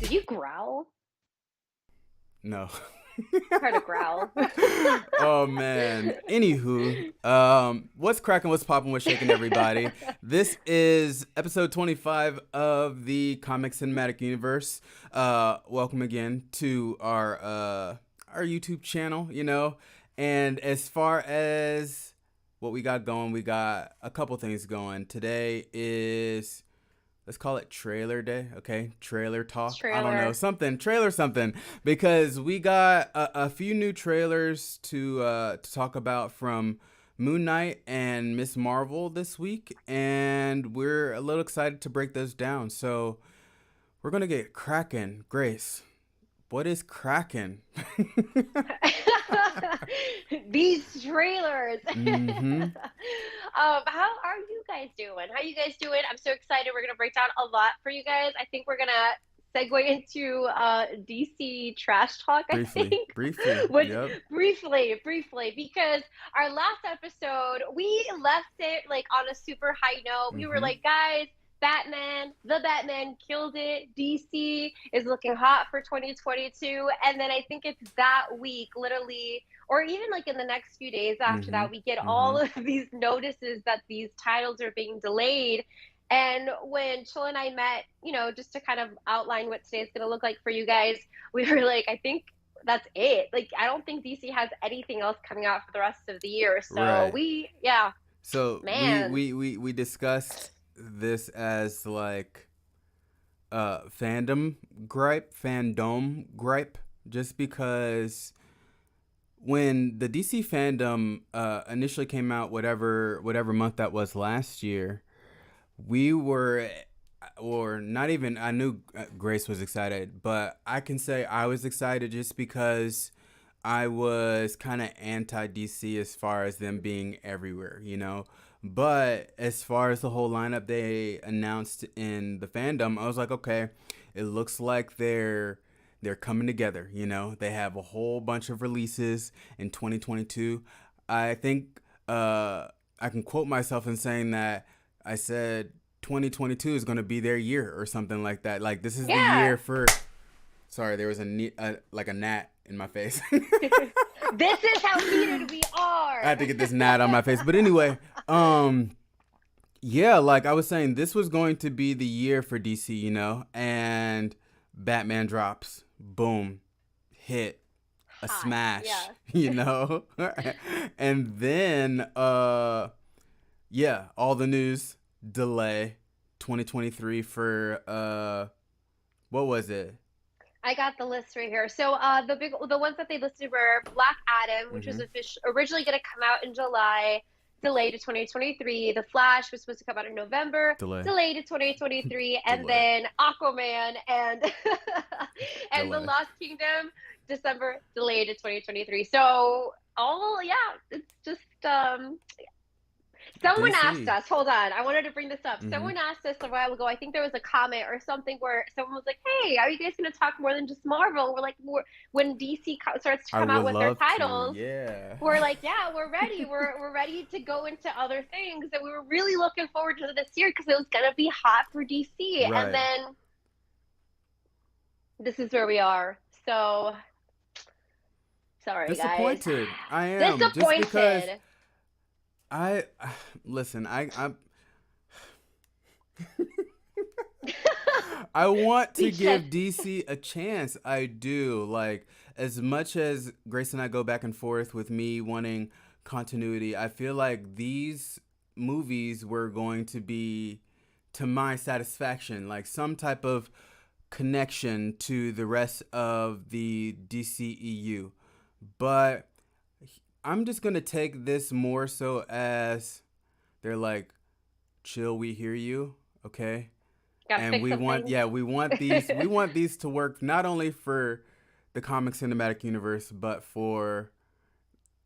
Did you growl? No. Heard a growl. Oh man. Anywho, what's cracking? What's popping? What's shaking, everybody? This is episode 25 of the Comic Cinematic Universe. Welcome again to our YouTube channel. And as far as what we got going, we got a couple things going. Today is, let's call it trailer day, okay? Trailer talk. I don't know, Trailer. something trailer something, because we got a few new trailers to talk about from Moon Knight and Miss Marvel this week, and we're a little excited to break those down. So we're gonna get cracking. Grace, what is cracking? These trailers. Mm-hmm. How are you guys doing? How you guys doing? I'm so excited. We're gonna break down a lot for you guys. I think we're gonna segue into DC trash talk, I Briefly, think. briefly. Which Yep. briefly, because our last episode we left it like on a super high note. We were Mm-hmm. like, guys, the Batman killed it. DC is looking hot for 2022. And then I think it's that week, literally, or even like in the next few days after Mm-hmm. that, we get Mm-hmm. all of these notices that these titles are being delayed. And when Chill and I met, just to kind of outline what today's going to look like for you guys, we were like, I think that's it. Like, I don't think DC has anything else coming out for the rest of the year. So Right. yeah, So we man. we we we discussed this as like fandom gripe, just because when the DC fandom initially came out, whatever month that was last year, we were, or not even, I knew Grace was excited, but I can say I was excited just because I was kind of anti DC as far as them being everywhere. But as far as the whole lineup they announced in the fandom, I was like, okay, it looks like they're coming together. They have a whole bunch of releases in 2022. I think I can quote myself in saying that I said 2022 is going to be their year or something like that. Like, this is the Yeah. year for. Sorry, there was like a gnat in my face. This is how heated we I are. had to get this gnat on my face. But anyway, yeah, like I was saying, this was going to be the year for DC, and Batman drops, boom, hit, a Hot. smash, Yeah. and then yeah, all the news delay 2023 for what was it? I got the list right here. So the ones that they listed were Black Adam, which was Mm-hmm. originally going to come out in July, delayed to 2023. The Flash was supposed to come out in November, Delay, delayed to 2023, and delay, then Aquaman and and The delay. Lost Kingdom, December, delayed to 2023. So all, yeah, it's just someone asked DC. us, hold on, I wanted to bring this up. Mm-hmm. Someone asked us a while ago, I think there was a comment or something where someone was like, hey, are you guys going to talk more than just Marvel? We're like, when DC starts to I come out would with their love to. titles, Yeah. we're like, yeah, we're ready. We're ready to go into other things. And we were really looking forward to this year because it was going to be hot for DC. And Right. then this is where we are. So sorry, guys. Disappointed. I am, just because Disappointed. I listen. I want to Because give DC a chance. I do. Like, as much as Grace and I go back and forth with me wanting continuity, I feel like these movies were going to be to my satisfaction, like some type of connection to the rest of the DCEU. But I'm just going to take this more so as they're like, chill, we hear you, okay? gotta And fix we some want, things. yeah, we want these to work not only for the comic cinematic universe but for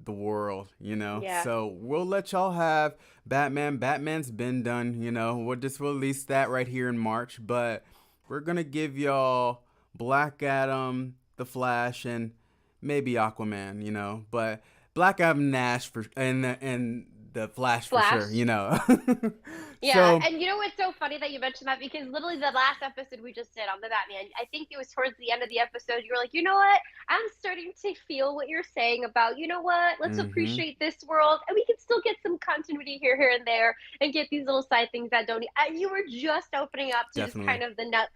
the world. Yeah. So we'll let y'all have Batman's been done. We'll just release that right here in March, but we're gonna give y'all Black Adam, the Flash, and maybe Aquaman. But Black Adam, Nash, for and the Flash for sure, Flash. you know. Yeah, So, and you know what's so funny that you mentioned that because literally the last episode we just did on the Batman, I think it was towards the end of the episode, you were like, you know what? I'm starting to feel what you're saying about, you know what? Let's mm-hmm, appreciate this world, and we can still get some continuity here, and there, and get these little side things that don't. And you were just opening up to just definitely. kind of the nuts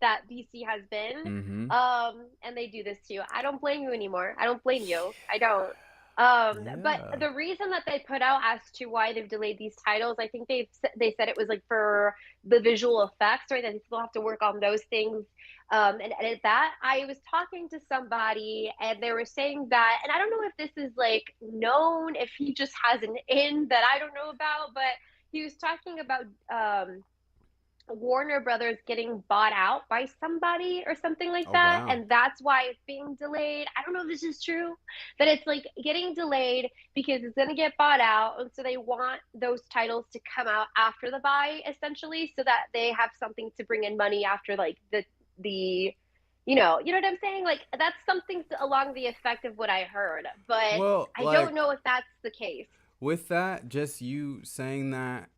that DC has been, Mm-hmm. and they do this to you. I don't blame you anymore. I don't blame you. I don't. But Yeah. the reason that they put out as to why they've delayed these titles, I think they said it was like for the visual effects, right? That they still have to work on those things and edit that. I was talking to somebody and they were saying that, and I don't know if this is like known, if he just has an in that I don't know about, but he was talking about Warner Brothers getting bought out by somebody or something like Oh that. wow. And that's why it's being delayed. I don't know if this is true, but it's like getting delayed because it's going to get bought out. And so they want those titles to come out after the buy, essentially, so that they have something to bring in money after like the, you know what I'm saying? Like that's something along the effect of what I heard, but Well, I don't like know if that's the case. with that, just you saying that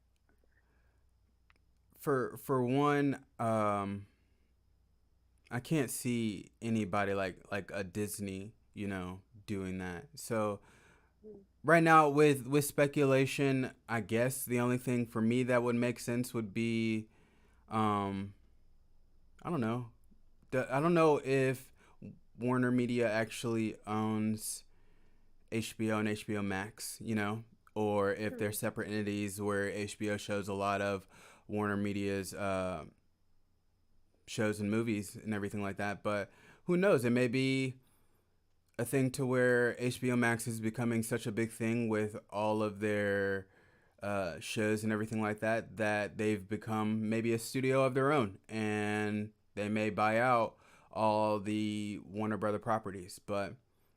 for one, I can't see anybody like a Disney, you know, doing that. So right now with speculation, I guess the only thing for me that would make sense would be um I don't know. I don't know if Warner Media actually owns HBO and HBO Max, you know, or if they're Hmm. separate entities where HBO shows a lot of Warner Media's shows and movies and everything like that. But who knows? It may be a thing to where HBO Max is becoming such a big thing with all of their shows and everything like that that they've become maybe a studio of their own and they may buy out all the Warner Brother properties. But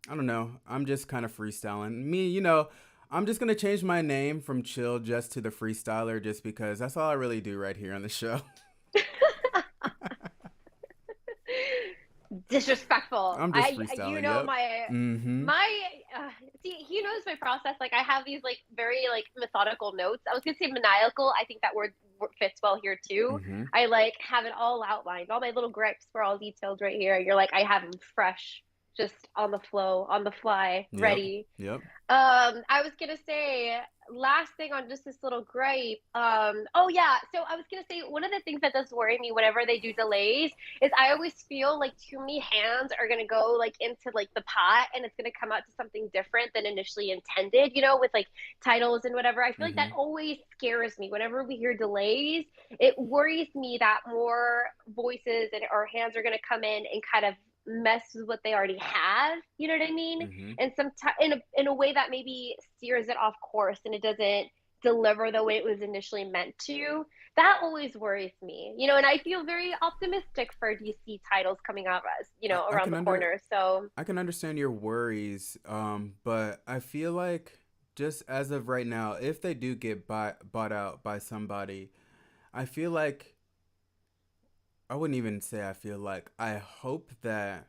I don't know. I'm just kind of freestyling. Me, you know, I'm just gonna change my name from Chill just to the Freestyler just because that's all I really do right here on the show. Disrespectful. I'm just You freestyling. know, Yep. Mm-hmm. my, see, he knows my process. Like, I have these, like, very, like, methodical notes. I was gonna say maniacal. I think that word fits well here, too. Mm-hmm. I, like, have it all outlined. All my little gripes were all detailed right here. You're like, I have them fresh, just on the flow, on the fly, Yep. ready. Yep. I was gonna say last thing on just this little gripe. Oh yeah, so I was gonna say one of the things that does worry me whenever they do delays is I always feel like too many hands are gonna go like into like the pot and it's gonna come out to something different than initially intended. You know, with like titles and whatever. I feel like that Mm-hmm. always scares me. Whenever we hear delays, it worries me that more voices and or hands are gonna come in and kind of mess with what they already have. You know what I mean? Mm-hmm. And sometimes in a way that maybe steers it off course and it doesn't deliver the way it was initially meant to. That always worries me, and I feel very optimistic for DC titles coming out as I around can the corner. So I can understand your worries, but I feel like just as of right now, if they do get bought out by somebody, I feel like I wouldn't even say I feel like I hope that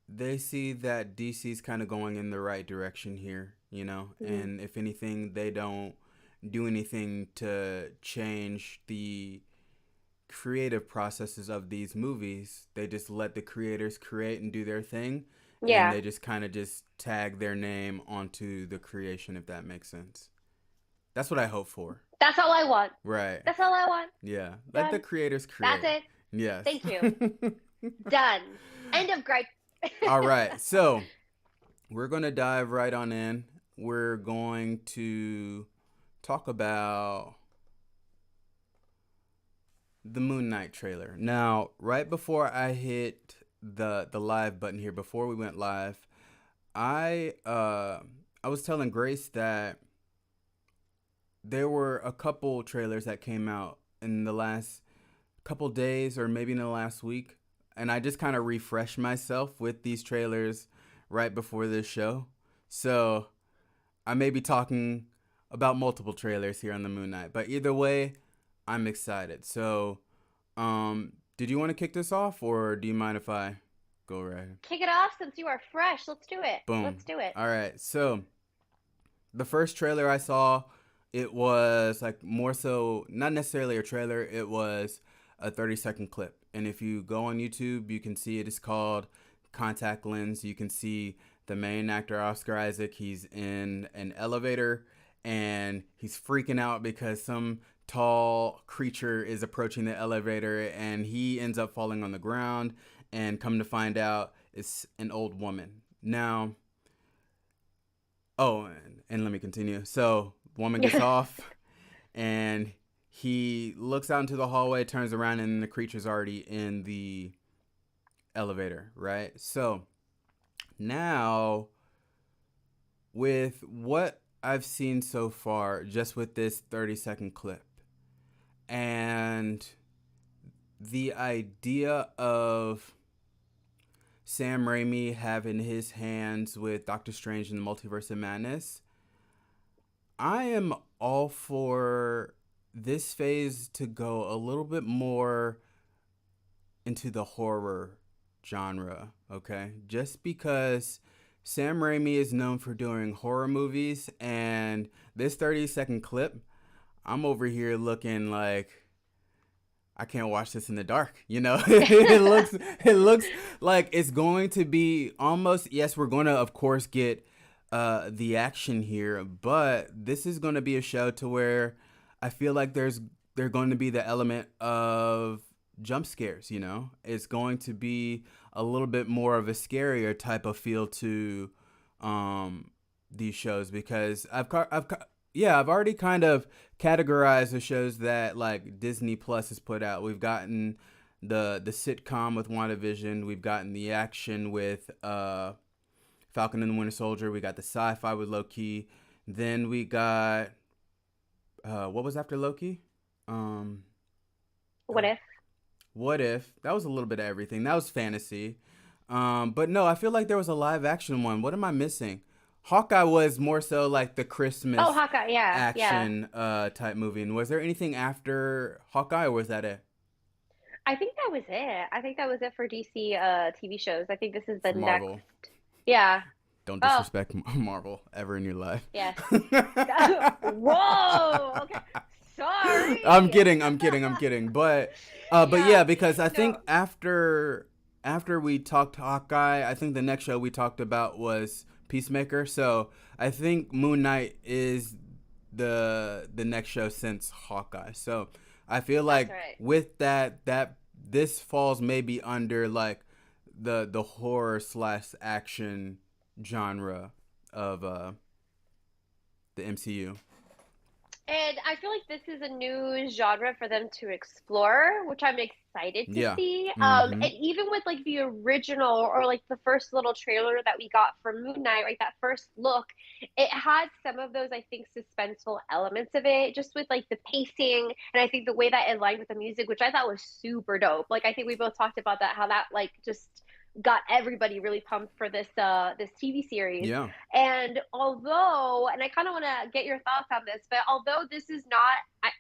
they see that DC's kind of going in the right direction here, you know, mm, and if anything, they don't do anything to change the creative processes of these movies. They just let the creators create and do their thing, and yeah, they just kind of just tag their name onto the creation, if that makes sense. That's what I hope for. that's all I want. Right. That's all I want. Yeah. Let the Done. creators That's create. it. Yes. Thank you. Done. End of gripe. All right. So we're going to dive right on in. We're going to talk about the Moon Knight trailer. Now, right before I hit the live button here, before we went live, I was telling Grace that there were a couple trailers that came out in the last couple days or maybe in the last week, and I just kind of refreshed myself with these trailers right before this show. So I may be talking about multiple trailers here on the Moon Knight, but either way, I'm excited. So, did you want to kick this off, or do you mind if I go right? Kick it off since you are fresh. Let's do it. Boom. Let's do it. All right. So The first trailer I saw, it was like more so not necessarily a trailer. It was a 30-second clip, and if you go on YouTube, you can see it is called Contact Lens. You can see the main actor Oscar Isaac. He's in an elevator, and he's freaking out because some tall creature is approaching the elevator, and he ends up falling on the ground. And come to find out, it's an old woman. Now, oh, and let me continue. So, woman gets off, and he looks out into the hallway, turns around, and the creature's already in the elevator, right? So, now, with what I've seen so far, just with this 30-second clip, and the idea of Sam Raimi having his hands with Doctor Strange in the Multiverse of Madness, I am all for this phase to go a little bit more into the horror genre, okay? Just because Sam Raimi is known for doing horror movies, and this 30-second clip, I'm over here looking like I can't watch this in the dark. You know, it looks like it's going to be almost, yes, we're going to of course get the action here, but this is going to be a show to where I feel like there's going to be the element of jump scares, you know. It's going to be a little bit more of a scarier type of feel to um these shows because I've already kind of categorized the shows that like Disney Plus has put out. We've gotten the sitcom with WandaVision. We've gotten the action with Falcon and the Winter Soldier. We got the sci-fi with Loki. Then we got what was after Loki? Um, What if? what if that was a little bit of everything? That was fantasy. But no, I feel like there was a live action one. What am I missing? Hawkeye was more so like the Oh, Christmas Hawkeye. Yeah, yeah. action type movie. And was there anything after Hawkeye, or was that it I think that was it. I think that was it for DC TV shows. I think this is the for next. Marvel? Yeah. Don't Oh, disrespect Marvel ever in your life. yes. Whoa. Okay. I'm Sorry. kidding. I'm kidding. I'm kidding. But Yeah. yeah, because I think No. after we talked Hawkeye, I think the next show we talked about was Peacemaker. So I think Moon Knight is the next show since Hawkeye. So I feel That's like right. with that this falls maybe under like the horror slash action genre of the MCU. And I feel like this is a new genre for them to explore, which I'm excited to Yeah. see. Mm-hmm. And even with like the original or like the first little trailer that we got for Moon Knight, right? That first look, it had some of those, I think, suspenseful elements of it, just with like the pacing. And I think the way that it aligned with the music, which I thought was super dope. Like, I think we both talked about that, how that like just got everybody really pumped for this TV series. Yeah. And I kind of want to get your thoughts on this, but although this is not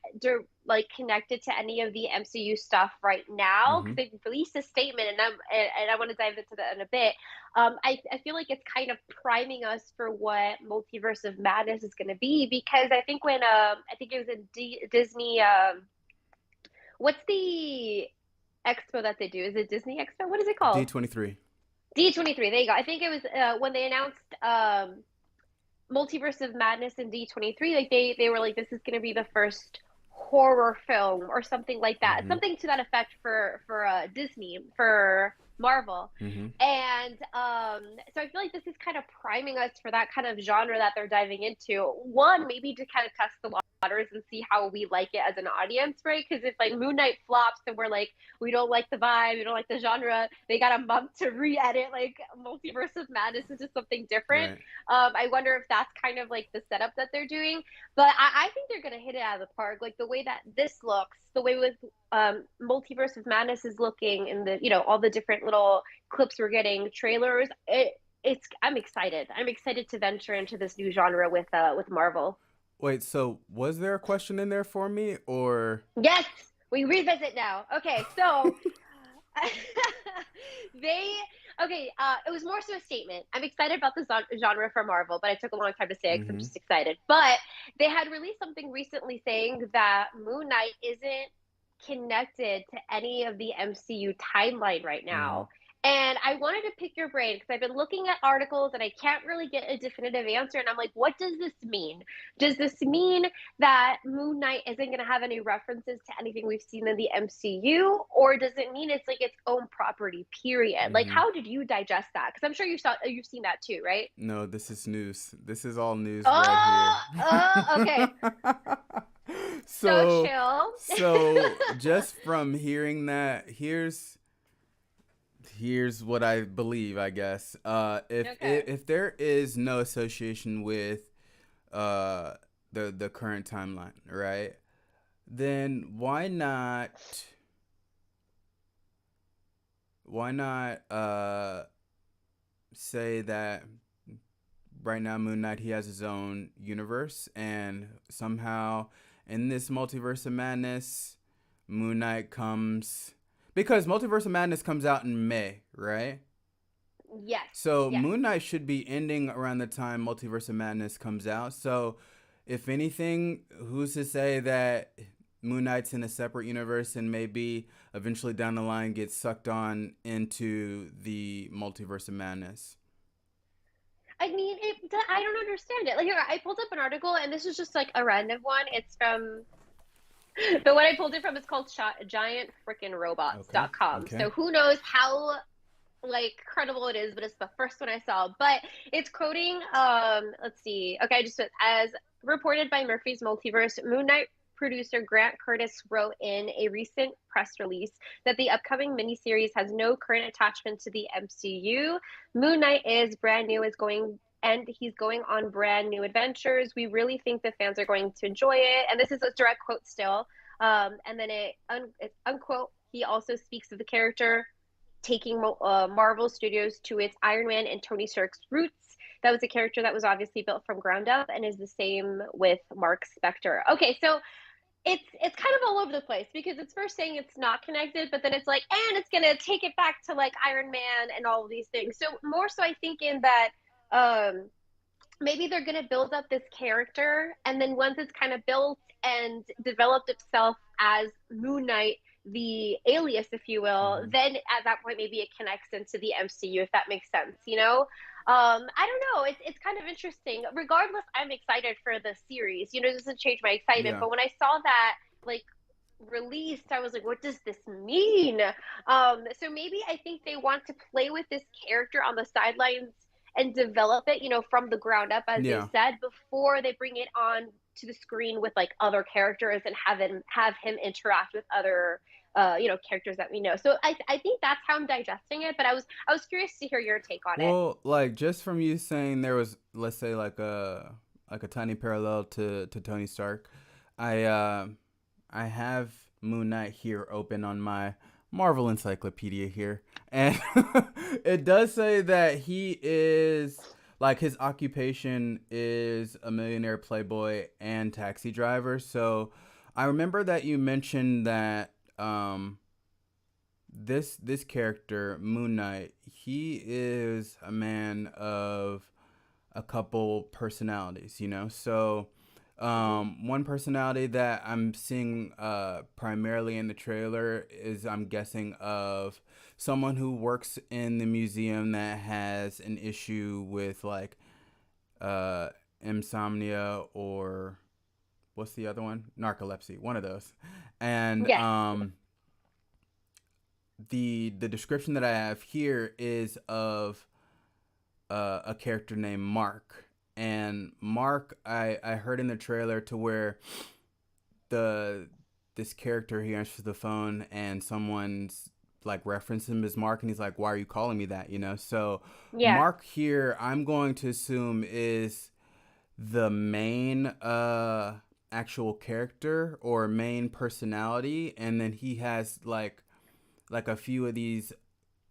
like connected to any of the MCU stuff right now, Mm-hmm. because they've released a statement, and I want to dive into that in a bit. I feel like it's kind of priming us for what Multiverse of Madness is going to be, because I think when I think it was in Disney, what's the expo that they do? Is it Disney Expo? What is it called? D23. D23. There you go. I think it was when they announced Multiverse of Madness in D23. Like they were like, this is going to be the first horror film or something like that, Mm-hmm. something to that effect for Disney, for Marvel. Mm-hmm. And so I feel like this is kind of priming us for that kind of genre that they're diving into. One, maybe to kind of test the waters and see how we like it as an audience, right? Because if like Moon Knight flops and we're like, we don't like the vibe, we don't like the genre, they got a month to re-edit like Multiverse of Madness into something different. Right. I wonder if that's kind of like the setup that they're doing. But I think they're gonna hit it out of the park. Like the way that this looks, the way with Multiverse of Madness is looking, and the all the different little clips we're getting, trailers. It's I'm excited. I'm excited to venture into this new genre with Marvel. Wait, so was there a question in there for me or Yes, we revisit now. Okay, so they Okay, it was more so a statement. I'm excited about this genre for Marvel, but it took a long time to say it because I'm Mm-hmm. just excited. But they had released something recently saying that Moon Knight isn't connected to any of the MCU timeline right Mm-hmm. now. And I wanted to pick your brain because I've been looking at articles and I can't really get a definitive answer. And I'm like, what does this mean? Does this mean that Moon Knight isn't going to have any references to anything we've seen in the MCU, or does it mean it's like its own property? Period. Like, Mm-hmm. how did you digest that? Because I'm sure you've seen that too, right? No, this is news. This is all news right here. Oh, okay. So so, chill. so just from hearing that, here's what I believe. I guess Okay. if there is no association with uh the current timeline, right? Then why not say that right now Moon Knight he has his own universe and somehow in this multiverse of madness Moon Knight comes because Multiverse of Madness comes out in May, right? Yes. So Yes. Moon Knight should be ending around the time Multiverse of Madness comes out. So if anything, who's to say that Moon Knight's in a separate universe and maybe eventually down the line gets sucked on into the Multiverse of Madness? I mean, I don't understand it. Like, here, I pulled up an article, and this is just like a random one. It's from the one I pulled it from is called Okay. giantfrickinrobots.com. Okay. So who knows how like credible it is, but it's the first one I saw. But it's quoting let's see. Okay, just as reported by Murphy's Multiverse, Moon Knight producer Grant Curtis wrote in a recent press release that the upcoming miniseries has no current attachment to the MCU. Moon Knight is brand new, is going and he's going on brand new adventures. We really think the fans are going to enjoy it. And this is a direct quote still. And then it's unquote. He also speaks of the character taking Marvel Studios to its Iron Man and Tony Stark's roots. That was a character that was obviously built from ground up, and is the same with Mark Spector. Okay, so it's kind of all over the place because it's first saying it's not connected, but then it's like, and it's gonna take it back to like Iron Man and all of these things. So more so, I think in that um, maybe they're going to build up this character, and then once it's kind of built and developed itself as Moon Knight, the alias, if you will, Mm-hmm. then at that point maybe it connects into the MCU, if that makes sense, you know. I don't know, it's kind of interesting. Regardless, I'm excited for the series, you know. It doesn't change my excitement, Yeah. but when I saw that like released, I was like, what does this mean? So maybe I think they want to play with this character on the sidelines and develop it, you know, from the ground up, as they Yeah. said, before they bring it on to the screen with like other characters and have him interact with other you know, characters that we know. So I think that's how I'm digesting it. But I was curious to hear your take on it. Well, like just from you saying there was, let's say, like a tiny parallel to Tony Stark, I uh, I have Moon Knight here open on my Marvel Encyclopedia here, and it does say that he is like his occupation is a millionaire playboy and taxi driver. So I remember that you mentioned that this character Moon Knight, he is a man of a couple personalities, you know. So Mm-hmm. one personality that I'm seeing primarily in the trailer is, I'm guessing, of someone who works in the museum that has an issue with like uh insomnia, or what's the other one, narcolepsy, one of those. And Yes. the description that I have here is of a character named Mark. And Mark, I heard in the trailer to where the this character, he answers the phone and someone's like referencing him as Mark, and he's like, "Why are you calling me that?" You know. So Yeah. Mark here, I'm going to assume is the main actual character or main personality, and then he has like a few of these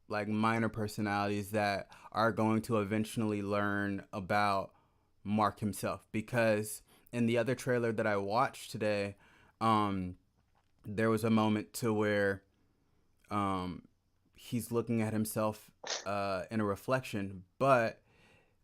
like minor personalities that are going to eventually learn about Mark himself. Because in the other trailer that I watched today, um, there was a moment to where um, he's looking at himself in a reflection, but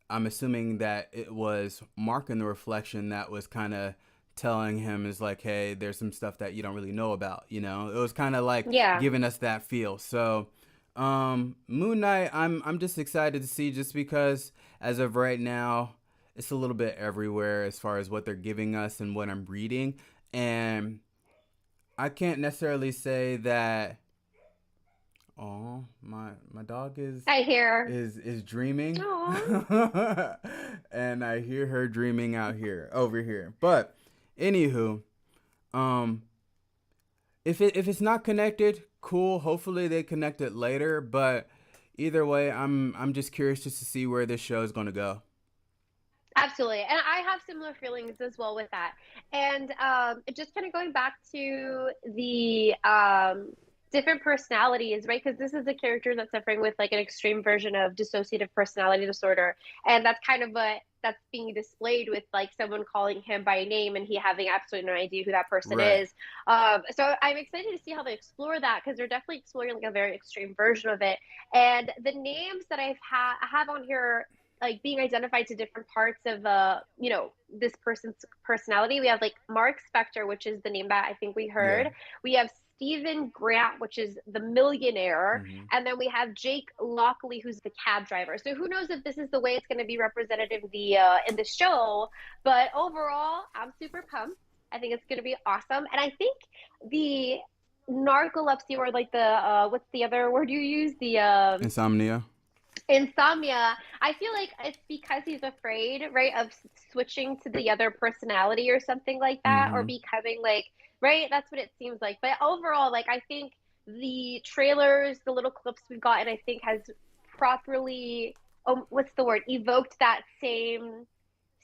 I'm assuming that it was Mark in the reflection that was kind of telling him is like, hey, there's some stuff that you don't really know about. It was kind of like Yeah. giving us that feel. So, Moon Knight, I'm just excited to see just because as of right now, it's a little bit everywhere as far as what they're giving us and what I'm reading, and I can't necessarily say that. Oh, my dog I hear. is dreaming, Oh. and I hear her dreaming out here over here. But anywho, um, if it's not connected, cool. Hopefully they connect it later. But either way, I'm just curious just to see where this show is gonna go. Absolutely. And I have similar feelings as well with that. And just kind of going back to the different personalities, right? Because this is a character that's suffering with like an extreme version of dissociative personality disorder. And that's kind of what that's being displayed with like someone calling him by name and he having absolutely no idea who that person Right, is. So I'm excited to see how they explore that because they're definitely exploring like a very extreme version of it. And the names that I have on here like being identified to different parts of this person's personality. We have like Mark Spector, which is the name that I think we yeah. heard. We have Stephen Grant, which is the millionaire, Mm-hmm. and then we have Jake Lockley, who's the cab driver. So who knows if this is the way it's going to be represented in the show? But overall, I'm super pumped. I think it's going to be awesome, and I think the narcolepsy or like the what's the other word you use Insomnia. insomnia. I feel like it's because he's afraid, right, of switching to the other personality or something like that, or Mm-hmm. becoming like, right, that's what it seems like. But overall, like I think the trailers, the little clips we've gotten, I think has properly what's the word, evoked that same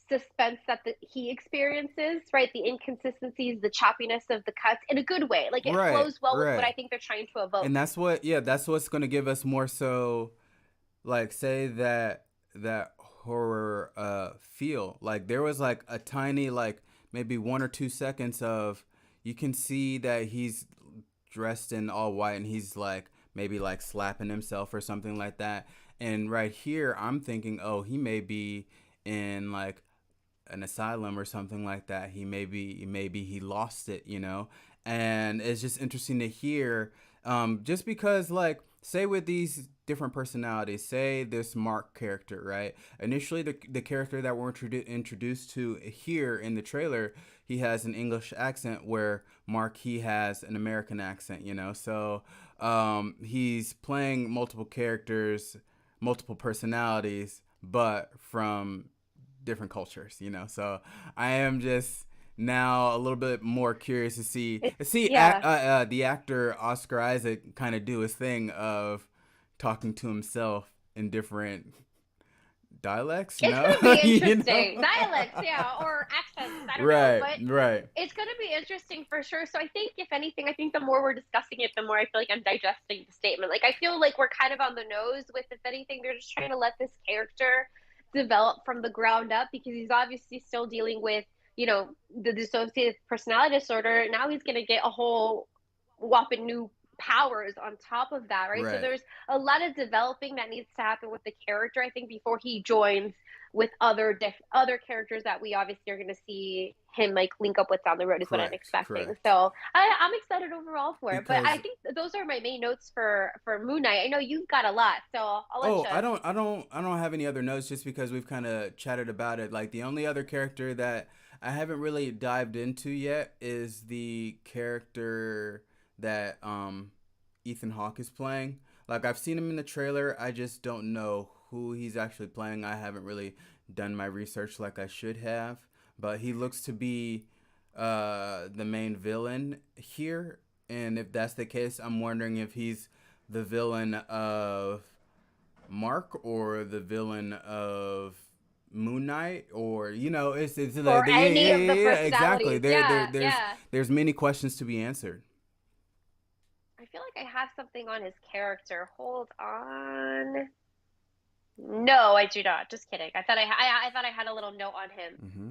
suspense that he experiences, right? The inconsistencies, the choppiness of the cuts in a good way. Like it Right, flows well with what right. I think they're trying to evoke. And that's what's gonna give us more so like say that horror feel like there was like a tiny like maybe 1 or 2 seconds of you can see that he's dressed in all white and he's like maybe like slapping himself or something like that, and right here I'm thinking, oh, he may be in like an asylum or something like that. Maybe he lost it, and it's just interesting to hear, just because like say with these different personalities, say this Mark character, right? Initially, the character that we're introduced to here in the trailer, he has an English accent, where Mark he has an American accent, So he's playing multiple characters, multiple personalities, but from different cultures, So I am just now a little bit more curious to Yeah. the actor Oscar Isaac kind of do his thing of talking to himself in different dialects, It's going to be you interesting. know. Dialects, yeah, or accents, I don't know, Right, but right, it's going to be interesting for sure. So I think, if anything, I think the more we're discussing it, the more I feel like I'm digesting the statement. Like, I feel like we're kind of on the nose with, if anything, they're just trying to let this character develop from the ground up because he's obviously still dealing with, the dissociative personality disorder. Now he's going to get a whole whopping new powers on top of that, right? So right. there's a lot of developing that needs to happen with the character, I think, before he joins with other characters that we obviously are going to see him like link up with down the road is what I'm Correct, expecting. correct. So I'm excited overall for it. But I Because think those are my main notes for Moon Knight. I know you've got a lot, so I'll let oh, you. I don't have any other notes just because we've kind of chatted about it. Like the only other character that I haven't really dived into yet is the character that Ethan Hawke is playing. Like I've seen him in the trailer, I just don't know who he's actually playing. I haven't really done my research like I should have, but he looks to be the main villain here. And if that's the case, I'm wondering if he's the villain of Mark or the villain of Moon Knight, or it's like Or yeah, yeah, any yeah, of the yeah, exactly. personalities. Yeah, There's yeah. there's many questions to be answered. I feel like I have something on his character. Hold on. No, I do not. Just kidding. I thought I thought I had a little note on him. Hmm.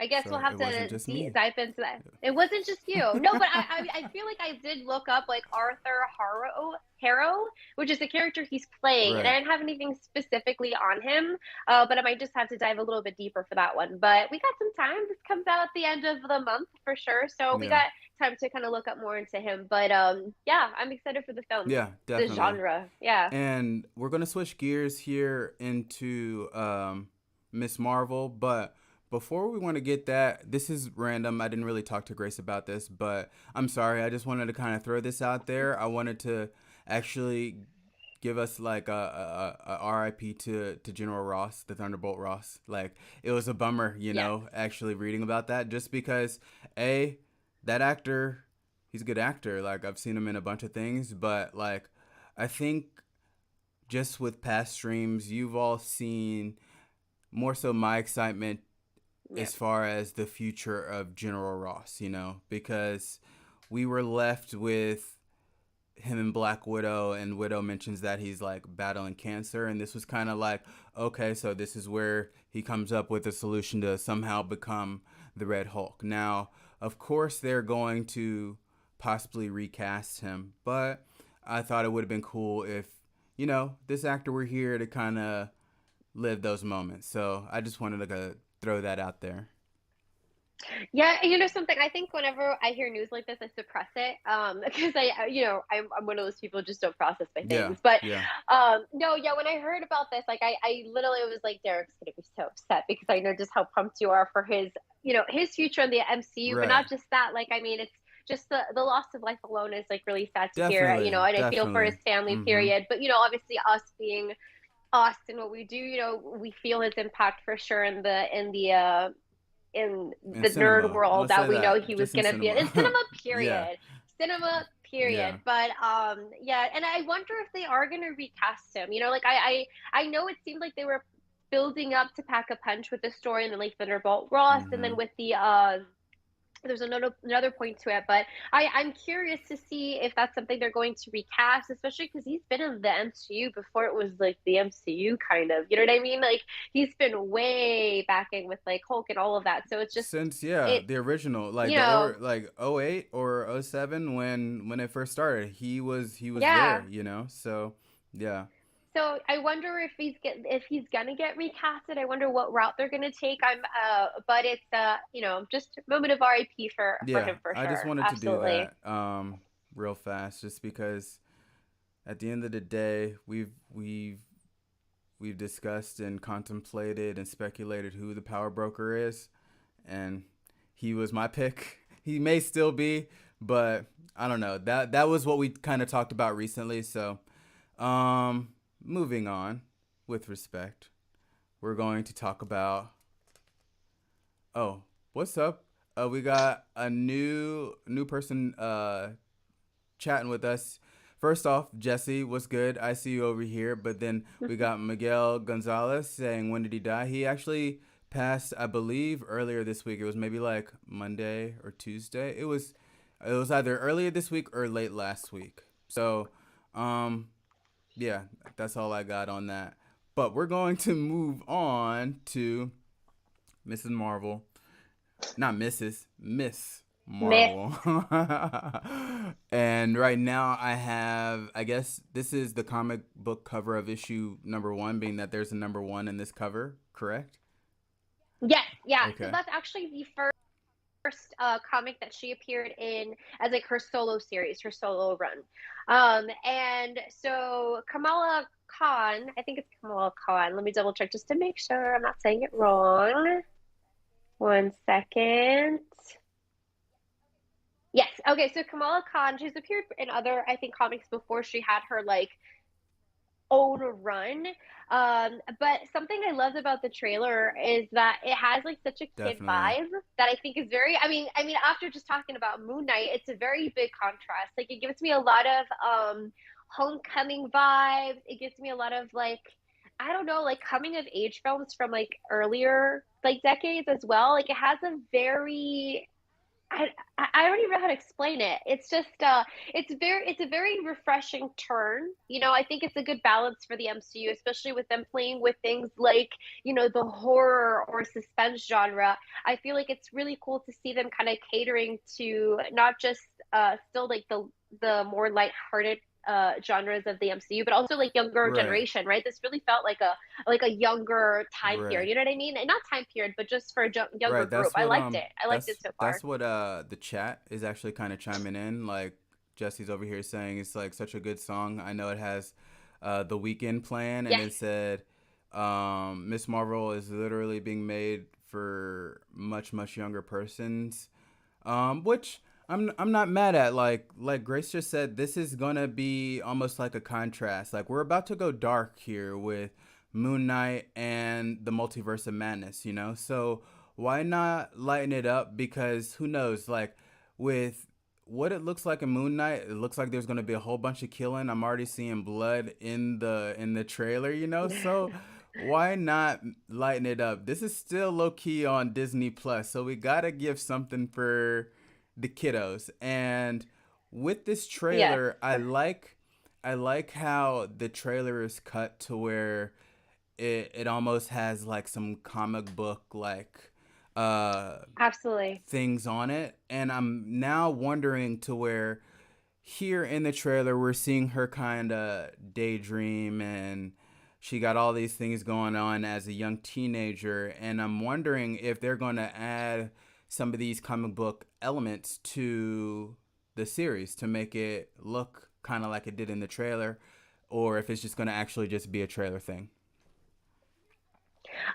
I guess we'll So have it wasn't to just me. dive into that. It wasn't just you. No, but I feel like I did look up like Arthur Harrow, which is the character he's playing, and I Right. didn't have anything specifically on him. But I might just have to dive a little bit deeper for that one. But we got some time. This comes out at the end of the month for sure, so we Yeah. got time to kind of look up more into him. But yeah, I'm excited for the film, Yeah, the definitely. genre. Yeah, And we're gonna switch gears here into Miss Marvel, but before we want to get that, this is random. I didn't really talk to Grace about this, but I'm sorry. I just wanted to kind of throw this out there. I wanted to actually give us like a RIP to General Ross, the Thunderbolt Ross. Like it was a bummer, yes, actually reading about that, just because a that actor, he's a good actor. Like I've seen him in a bunch of things, but like I think just with past streams, you've all seen more so my excitement yeah, as far as the future of General Ross, because we were left with him and Black Widow, and Widow mentions that he's like battling cancer, and this was kind of like, okay, so this is where he comes up with a solution to somehow become the Red Hulk. Now, of course, they're going to possibly recast him, but I thought it would have been cool if, this actor were here to kind of live those moments. So I just wanted to throw that out there. yeah. And you know something? I think whenever I hear news like this, I suppress it because I'm one of those people who just don't process my Yeah, things. But yeah, no, yeah. When I heard about this, like I literally was like, Derek's gonna be so upset because I know just how pumped you are for his future in the MCU. But right. not just that. Like I mean, it's just the loss of life alone is like really sad to hear. Definitely, And I feel for his definitely. family. Mm-hmm. Period. But obviously us being us and what we do, we feel his impact for sure in In the nerd cinema, world let's that say we know that. he was Just in going to be in cinema. cinema Yeah, period, cinema yeah. period. But yeah, and I wonder if they are going to recast him. Like I know it seemed like they were building up to pack a punch with the story and then like Thunderbolt Ross and Mm-hmm. then with the there's another point to it, but I'm curious to see if that's something they're going to recast, especially because he's been in the MCU before it was like the MCU kind of. You know what I mean? Like he's been way back in with like Hulk and all of that. So it's just Since yeah, it, the original, like you the or know, like '08 or '07 when it first started, he was there, yeah. So yeah, So I wonder if he's gonna get recasted. I wonder what route they're gonna take. But it's just a moment of RIP for yeah. him for I just sure. wanted to do Absolutely. that real fast, just because at the end of the day, we've discussed and contemplated and speculated who the power broker is, and he was my pick. He may still be, but I don't know. That was what we kind of talked about recently. So, um, moving on with respect, we're going to talk about. Oh, what's up? We got a new person chatting with us. First off, Jesse, what's good? I see you over here. But then we got Miguel Gonzalez saying, when did he die? He actually passed, I believe, earlier this week. It was maybe like Monday or Tuesday. It was either earlier this week or late last week. So, um, yeah, that's all I got on that. But we're going to move on to Mrs. Marvel, not Mrs. Miss Miss. Marvel. And right now I have, I guess this is the comic book cover of issue number one, being that there's a number one in this cover, correct? Yes, yeah. So Okay. that's actually the first comic that she appeared in as like her solo series, her solo run. And so Kamala Khan, I think it's Kamala Khan. Let me double check just to make sure I'm not saying it wrong. One second. Yes. Okay. So Kamala Khan, she's appeared in other, I think, comics before she had her like own run. But something I loved about the trailer is that it has like such a kid Definitely. vibe that I think is very. I mean, after just talking about Moon Knight, it's a very big contrast. Like it gives me a lot of homecoming vibes. It gives me a lot of like. I don't know, like coming of age films from like earlier like decades as well. Like it has a very I don't even know how to explain it. It's just it's a very refreshing turn. You know, I think it's a good balance for the MCU, especially with them playing with things like, you know, the horror or suspense genre. I feel like it's really cool to see them kind of catering to not just still like the more lighthearted genres of the MCU, but also like younger Right. generation, right? This really felt like a younger time period. Right. You know what I mean? And not time period, but just for a younger Right. group. I liked it. I liked it so That's far. what the chat is actually kind of chiming in. Like Jesse's over here saying it's like such a good song. I know it has the weekend plan, and Yes, it said Miss Marvel is literally being made for much younger persons. Which I'm not mad at. Like Grace just said, this is gonna be almost like a contrast. Like we're about to go dark here with Moon Knight and the Multiverse of Madness. You know, so why not lighten it up? Because who knows? Like with what it looks like in Moon Knight, it looks like there's gonna be a whole bunch of killing. I'm already seeing blood in the trailer. You know, so why not lighten it up? This is still low key on Disney Plus, so we gotta give something for the kiddos. And with this yes, trailer, I like how the trailer is cut to where it almost has like some comic book like uh absolutely. things on it. And I'm now wondering to where here in the trailer we're seeing her kind of daydream, and she got all these things going on as a young teenager, and I'm wondering if they're going to add some of these comic book elements to the series to make it look kind of like it did in the trailer, or if it's just going to actually just be a trailer thing.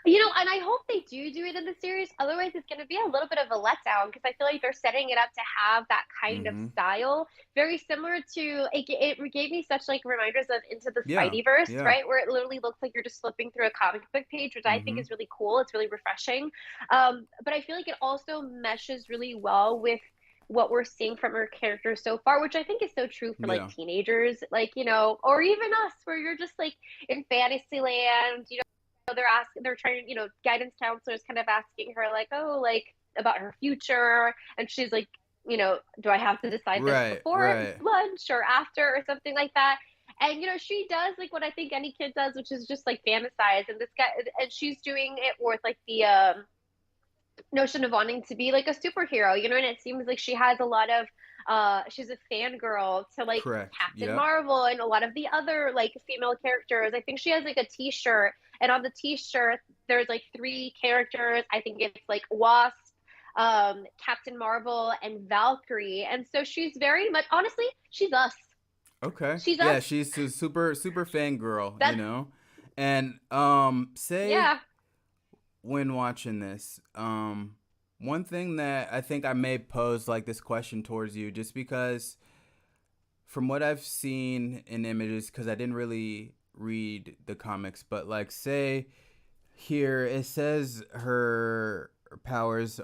You know, and I hope they do it in the series. Otherwise, it's going to be a little bit of a letdown because I feel like they're setting it up to have that kind of Mm-hmm. style, very similar to it gave me such like reminders of Into the Yeah. Spideyverse, Yeah. right? Where it literally looks like you're just flipping through a comic book page, which I think Mm-hmm. is really cool. It's really refreshing. But I feel like it also meshes really well with what we're seeing from her character so far, which I think is so true for like Yeah. teenagers, like, you know, or even us, where you're just like in fantasy land, you know, they're trying, you know, guidance counselors kind of asking her like, oh, like about her future, and she's like, you know, do I have to decide this Right. before Right. lunch or after or something like that? And you know, she does like what I think any kid does, which is just like fantasize. And this guy, and she's doing it with like the notion of wanting to be like a superhero, you know, and it seems like she has a lot of she's a fangirl to like Correct. Captain Yep. Marvel and a lot of the other like female characters. I think she has like a t-shirt, and on the t-shirt there's like three characters. I think it's like Wasp, Captain Marvel, and Valkyrie. And so she's very much, honestly, she's us. Okay. She's Yeah, us. she's a super fangirl, you That's know. And say yeah. when watching this, one thing that I think I may pose like this question towards you just because from what I've seen in images, cuz I didn't really read the comics, but like say here it says her powers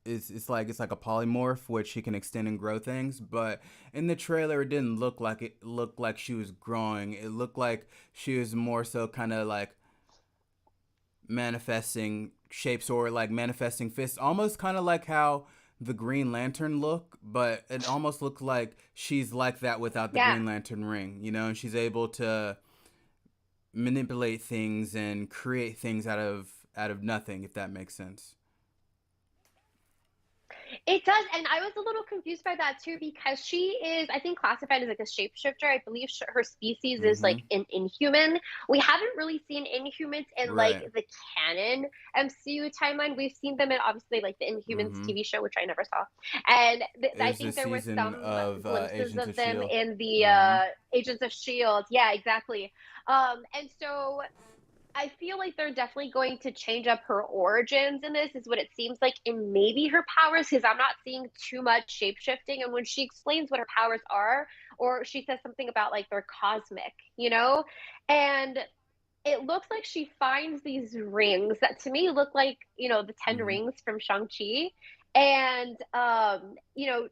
is it's like a polymorph which she can extend and grow things, but in the trailer it didn't look like it looked like she was growing. It looked like she was more so kind of like manifesting shapes or like manifesting fists, almost kind of like how the Green Lantern look, but it almost looked like she's like that without the Yeah. Green Lantern ring, you know, and she's able to manipulate things and create things out of nothing, if that makes sense. It does, and I was a little confused by that too because she is, I think, classified as like a shapeshifter. I believe her species is like Mm-hmm. an inhuman. We haven't really seen inhumans in like Right. the canon MCU timeline. We've seen them in obviously like the Inhumans Mm-hmm. TV show, which I never saw, and I Is the think there were season some of glimpses Agents of of them Shield. in the Mm-hmm. Agents of Shield. Yeah, exactly. And so I feel like they're definitely going to change up her origins in this, is what it seems like, and maybe her powers, because I'm not seeing too much shape shifting. And when she explains what her powers are, or she says something about like they're cosmic, you know, and it looks like she finds these rings that to me look like, you know, the 10 Mm-hmm. rings from Shang-Chi. And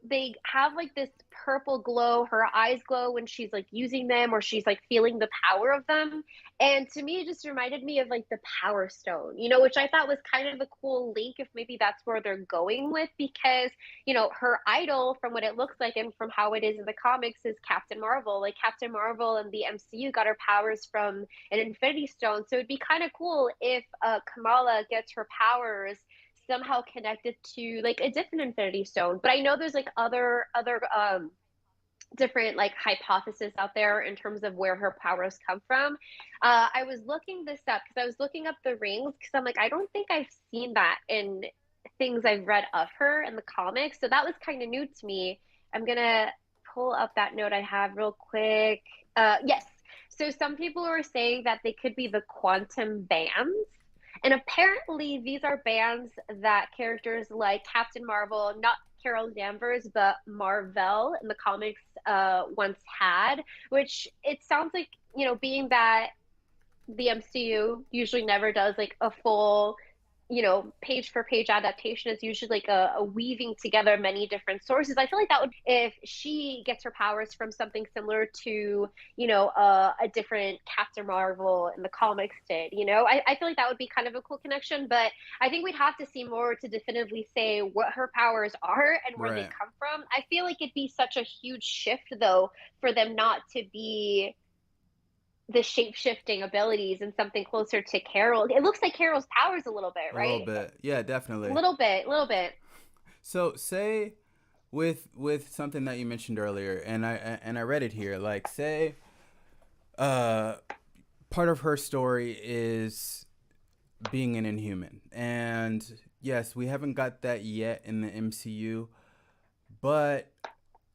they have like this purple glow. Her eyes glow when she's like using them or she's like feeling the power of them. And to me, it just reminded me of like the Power Stone, which I thought was kind of a cool link if maybe that's where they're going with, because her idol, from what it looks like and from how it is in the comics, is Captain Marvel. Like Captain Marvel in the MCU got her powers from an Infinity Stone. So it'd be kind of cool if Kamala gets her powers somehow connected to like a different Infinity Stone. But I know there's like other different like hypotheses out there in terms of where her powers come from. I was looking this up because I was looking up the rings because I'm like, I don't think I've seen that in things I've read of her in the comics. So that was kind of new to me. I'm gonna pull up that note I have real quick. Yes. So some people were saying that they could be the quantum bands. And apparently, these are bands that characters like Captain Marvel, not Carol Danvers, but Marvel in the comics once had, which it sounds like, being that the MCU usually never does like a full, page for page adaptation, is usually like a weaving together many different sources. I feel like that would, if she gets her powers from something similar to, a different Captain Marvel in the comics did, I feel like that would be kind of a cool connection. But I think we'd have to see more to definitively say what her powers are and where they Right. come from. I feel like it'd be such a huge shift, though, for them not to be the shape shifting abilities and something closer to Carol. It looks like Carol's powers a little bit, A little right? bit. Yeah, A definitely. little bit, a little bit. So say with something that you mentioned earlier, and I read it here. Like say, uh, part of her story is being an Inhuman, and yes, we haven't got that yet in the MCU, but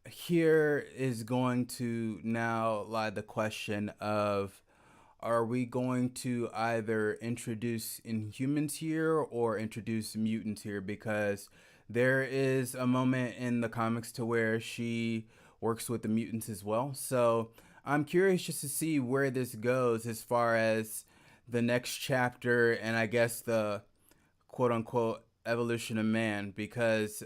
here is going to now lie the question of, are we going to either introduce Inhumans here or introduce mutants here? Because there is a moment in the comics to where she works with the mutants as well. So I'm curious just to see where this goes as far as the next chapter and I guess the quote unquote evolution of man, because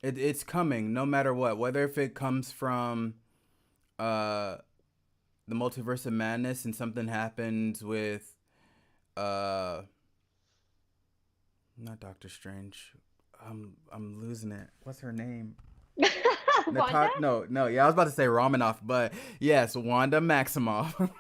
it's coming no matter what, whether if it comes from uh the multiverse of madness and something happens with uh not Doctor Strange. I'm losing it. What's her name? Wanda? No, yeah, I was about to say Romanoff, but yes, Wanda Maximoff.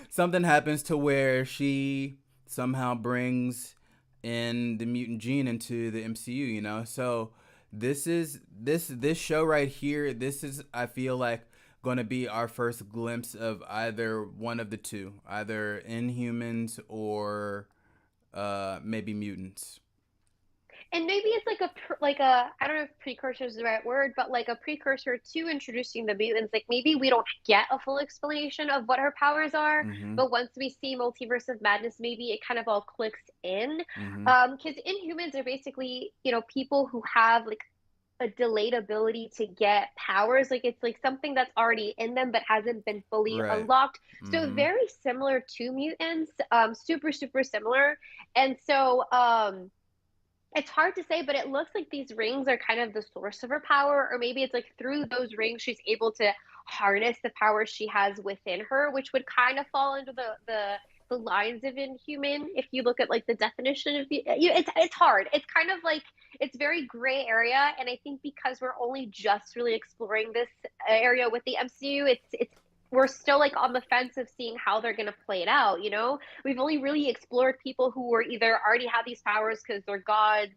Something happens to where she somehow brings in the mutant gene into the MCU, So this show right here, this is, I feel like, going to be our first glimpse of either one of the two, either Inhumans or maybe mutants. And maybe it's like a I don't know if precursor is the right word, but like a precursor to introducing the mutants. Like maybe we don't get a full explanation of what her powers are, Mm-hmm. but once we see Multiverse of Madness, maybe it kind of all clicks in. Mm-hmm. Because Inhumans are basically, people who have like a delayed ability to get powers. Like it's like something that's already in them but hasn't been fully Right. unlocked. So Mm-hmm. very similar to mutants, super, super similar. And so it's hard to say, but it looks like these rings are kind of the source of her power, or maybe it's like through those rings she's able to harness the power she has within her, which would kind of fall into the lines of Inhuman if you look at like the definition of it's hard. It's kind of like it's very gray area, and I think because we're only just really exploring this area with the MCU, it's we're still like on the fence of seeing how they're going to play it out, we've only really explored people who were either already have these powers because they're gods,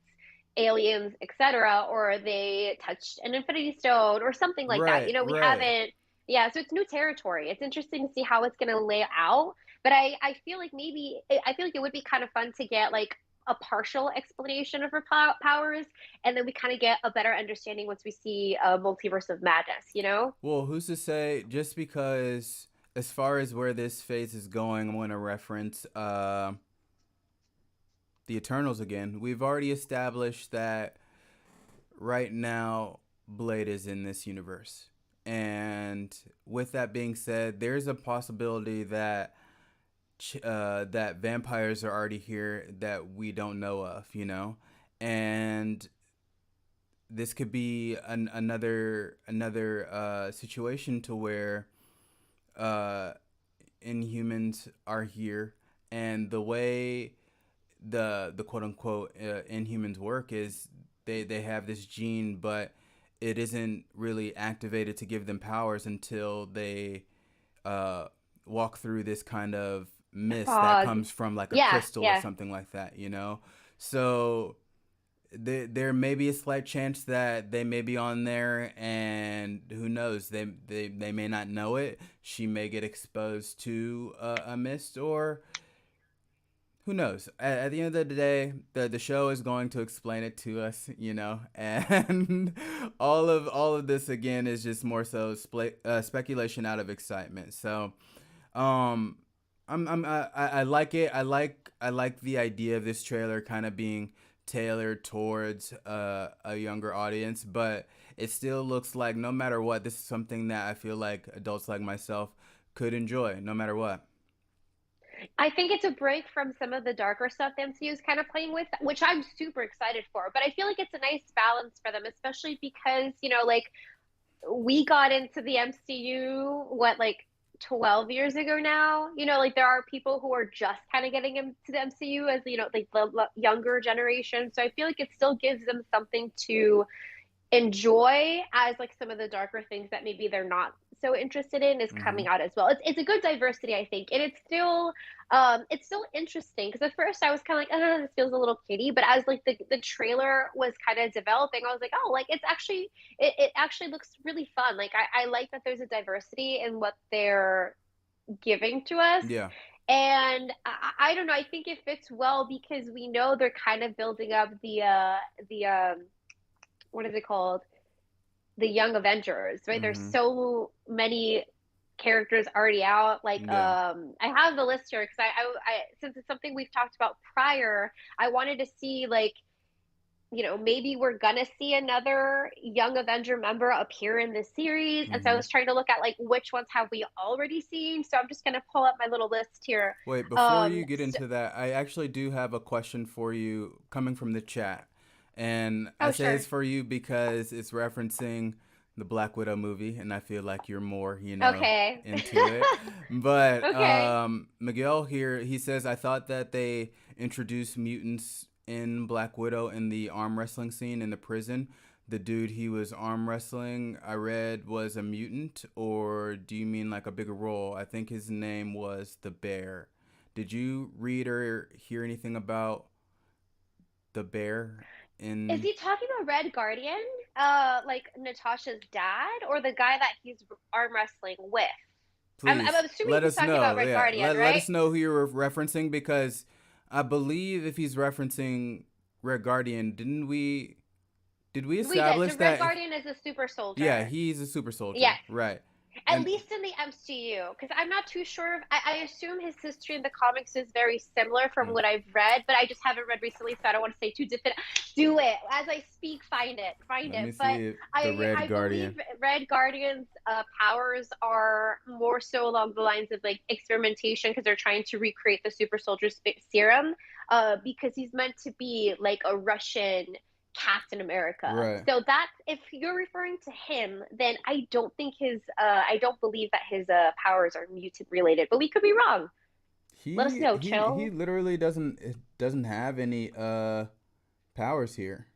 aliens, etc., or they touched an Infinity Stone or something like that. Right. We Right. haven't. Yeah, so it's new territory. It's interesting to see how it's going to lay out. But I feel like maybe I feel like it would be kind of fun to get like a partial explanation of her powers, and then we kind of get a better understanding once we see a multiverse of madness. Well, who's to say? Just because, as far as where this phase is going, I'm going to reference the Eternals again. We've already established that right now Blade is in this universe, and with that being said, there's a possibility that that vampires are already here that we don't know of, and this could be another situation to where uh, Inhumans are here, and the way the quote unquote Inhumans work is they have this gene, but it isn't really activated to give them powers until they uh, walk through this kind of mist that Fog. comes from like a Yeah, crystal or yeah. something like that, you know? So there may be a slight chance that they may be on there, and who knows, they may not know it. She may get exposed to a mist, or who knows. At the end of the day, the show is going to explain it to us, you know, and all of this again is just more so speculation out of excitement. So um, I like it. I like the idea of this trailer kind of being tailored towards a younger audience, but it still looks like no matter what, this is something that I feel like adults like myself could enjoy, no matter what. I think it's a break from some of the darker stuff the MCU is kind of playing with, which I'm super excited for. But I feel like it's a nice balance for them, especially because, like we got into the MCU, what, like 12 years ago now? Like there are people who are just kind of getting into the MCU as, like the younger generation. So I feel like it still gives them something to enjoy as like some of the darker things that maybe they're not so interested in is Mm-hmm. coming out as well. It's a good diversity, I think, and it's still interesting because at first I was kind of like, oh, this feels a little kiddie, but as like the trailer was kind of developing, I was like, oh, like it actually looks really fun. Like I like that there's a diversity in what they're giving to us. Yeah. And I don't know. I think it fits well because we know they're kind of building up the what is it called? The Young Avengers, right? There's Mm-hmm. so many characters already out. Like, Yeah. I have the list here because since it's something we've talked about prior, I wanted to see like, maybe we're gonna see another Young Avenger member appear in this series, and so I Mm-hmm. was trying to look at like which ones have we already seen. So I'm just gonna pull up my little list here. Wait, before you get So, into that, I actually do have a question for you coming from the chat. And I oh say sure, this for you because it's referencing the Black Widow movie, and I feel like you're more, okay, into it. But okay. Miguel here, he says, I thought that they introduced mutants in Black Widow in the arm wrestling scene in the prison. The dude he was arm wrestling, I read, was a mutant, or do you mean like a bigger role? I think his name was the Bear. Did you read or hear anything about the Bear Is in? he talking about Red Guardian? Like Natasha's dad, or the guy that he's arm wrestling with? I'm Please assuming let he's us talking about know. Red Yeah, Guardian, let right? us know who you're referencing, because I believe if he's referencing Red Guardian, did we We did. establish So Red that? Guardian is a super Yeah, soldier. he's a super soldier, Yes. right? At And least in the MCU, because I'm not too sure. I assume his history in the comics is very similar from mm, what I've read, but I just haven't read recently, so I don't want to say too definite. Do it as I speak. Find let it. me But see the I Red believe Guardian. Red Guardian's powers are more so along the lines of like experimentation because they're trying to recreate the super soldier serum. Because he's meant to be like a Russian Captain America. Right. So that's if you're referring to him, then I don't believe that his powers are mutant related, but we could be wrong. Let us He know, he he chill. literally doesn't have any powers here.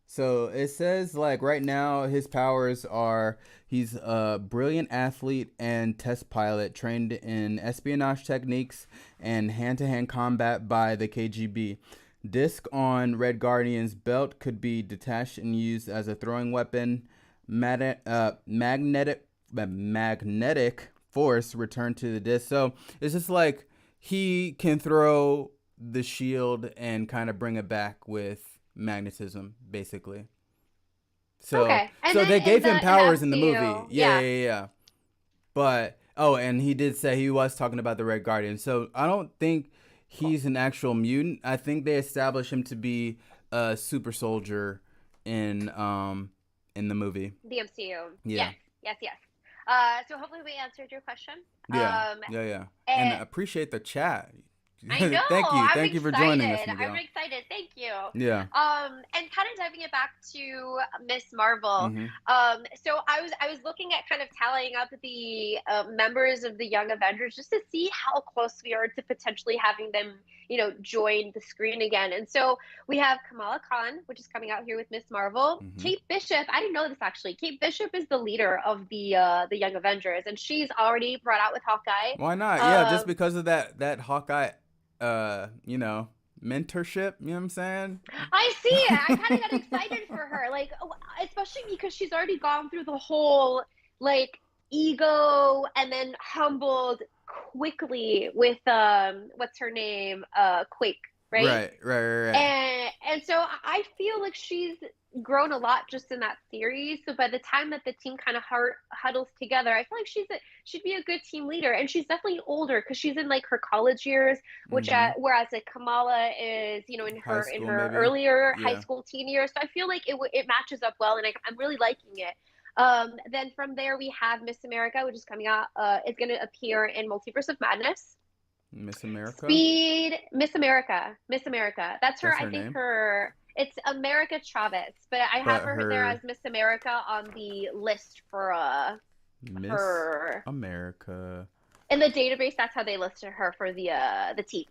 So it says like right now his powers are he's a brilliant athlete and test pilot trained in espionage techniques and hand-to-hand combat by the KGB. Disc on Red Guardian's belt could be detached and used as a throwing weapon. Magnetic force returned to the disc. So it's just like he can throw the shield and kind of bring it back with magnetism, basically. So Okay, and so then they gave him in the powers in the movie. MCU, Yeah, yeah. yeah, yeah. But and he did say he was talking about the Red Guardian. So I don't think he's an actual mutant. I think they established him to be a super soldier in the movie. The MCU, Yeah. yes, yes, yes. So hopefully we answered your question. Yeah. Yeah, yeah. And And I appreciate the chat. I know. I'm Thank you for joining us, excited. I'm Miguel. excited. Thank you. Yeah. And kind of diving it back to Miss Marvel. Mm-hmm. So I was looking at kind of tallying up the members of the Young Avengers just to see how close we are to potentially having them, join the screen again. And so we have Kamala Khan, which is coming out here with Miss Marvel. Mm-hmm. Kate Bishop. I didn't know this actually. Kate Bishop is the leader of the Young Avengers, and she's already brought out with Hawkeye. Why not? Yeah, just Um, because of that Hawkeye, you know, mentorship. You know what I'm saying? I see it. I kind of got excited for her, like especially because she's already gone through the whole like ego and then humbled quickly with what's her name, Quake, right? Right, right, right, right. And so I feel like she's grown a lot just in that series. So by the time that the team kind of huddles together, I feel like she'd be a good team leader, and she's definitely older because she's in like her college years, which Mm-hmm. whereas like Kamala is, in High in school, her maybe. earlier high Yeah. school teen years. So I feel like it matches up well, and I'm really liking it. Then from there we have Miss America, which is coming out. It's going to appear in Multiverse of Madness. Miss America. Speed, Miss America, Miss America. That's her. That's I her think name. it's America Chavez, but I have But her there her as Miss America on the list for Miss her America. in the database. That's how they listed her for the team.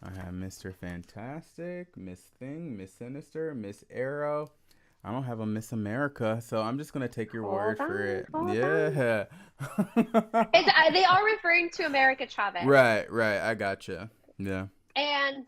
I have Mr. Fantastic, Miss Thing, Miss Sinister, Miss Arrow. I don't have a Miss America, so I'm just gonna take your word Hold for on, it. hold on. Yeah. They are referring to America Chavez. Right, right. I gotcha. Yeah. And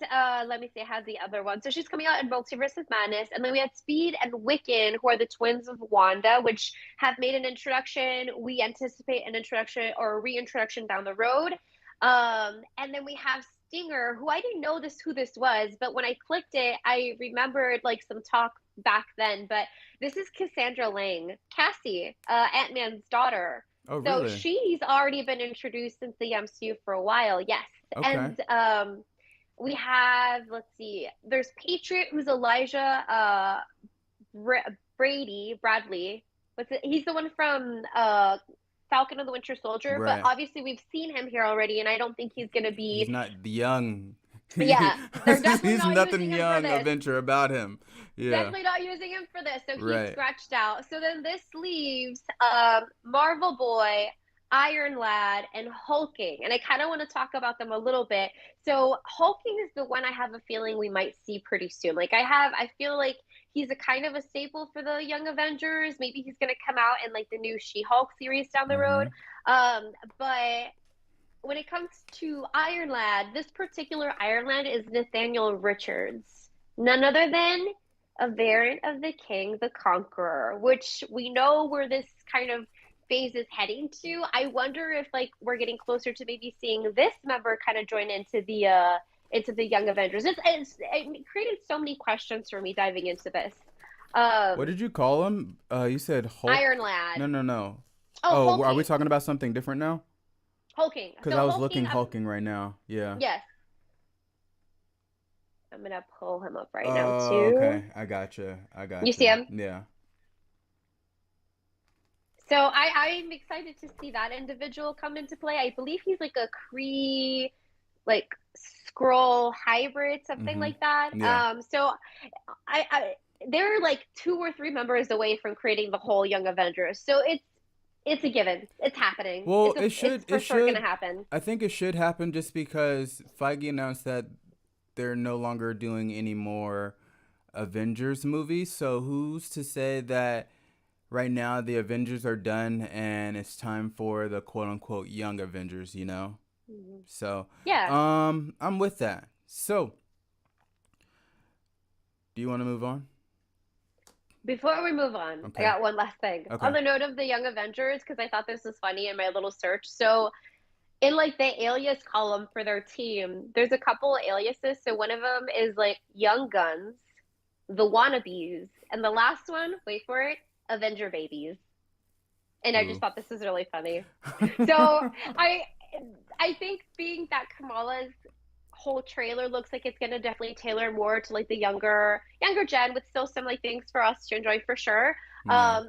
let me see, has the other one. So she's coming out in Multiverse of Madness. And then we had Speed and Wiccan, who are the twins of Wanda, which have made an introduction. We anticipate an introduction or a reintroduction down the road. And then we have Stinger, who I didn't know who this was, but when I clicked it, I remembered like some talk back then. But this is Cassandra Lang, Cassie, Ant-Man's daughter. Oh, So really? she's already been introduced into the MCU for a while, yes. Okay. And we have, let's see, there's Patriot, who's Elijah Brady Bradley. He's the one from Falcon and the Winter Soldier, but Right. obviously we've seen him here already, and I don't think he's gonna He's be. not the young. Yeah, they're definitely He's not nothing using him for young this. adventure about him. Yeah. Definitely not using him for this, so he's Right. scratched out. So then this leaves Marvel Boy, Iron Lad, and Hulking, and I kind of want to talk about them a little bit. So Hulking is the one I have a feeling we might see pretty soon. I feel like he's a kind of a staple for the Young Avengers. Maybe he's gonna come out in like the new She-Hulk series down the road. Mm-hmm. But when it comes to Iron Lad, this particular Iron Lad is Nathaniel Richards, none other than a variant of the King the Conqueror, which we know where this kind of phase is heading to. I wonder if like we're getting closer to maybe seeing this member kind of join into the Young Avengers. It created so many questions for me diving into this. What Um, did you call him? You said Hulk. Iron No, Lad. no, no. Oh, Oh, are we Hulking. talking about something different now? Hulking. Because So I was Hulking. looking hulking right now. Yeah. Yes, I'm gonna pull him up right now Oh, too. okay. I gotcha. I You see gotcha. him? Yeah. So I'm excited to see that individual come into play. I believe he's like a Kree, like scroll hybrid, something Mm-hmm. like that. Yeah. So I they're like two or three members away from creating the whole Young Avengers. So it's a given. It's happening. Well, It's it for sure gonna should. happen. I think it should happen just because Feige announced that they're no longer doing any more Avengers movies. So who's to say that right now the Avengers are done and it's time for the quote unquote young Avengers, you know? Mhm. So, Yeah. I'm with that. So, do you want to move on? Before we move on, I Okay. got one last thing. On Okay. the note of the Young Avengers, because I thought this was funny in my little search. So in like the alias column for their team, there's a couple aliases. So one of them is like Young Guns, the Wannabes, and the last one, wait for it, Avenger Babies. And I just Ooh. thought this was really funny. So I I think being that Kamala's whole trailer looks like it's gonna definitely tailor more to like the younger gen, with still some like things for us to enjoy for sure. Yeah.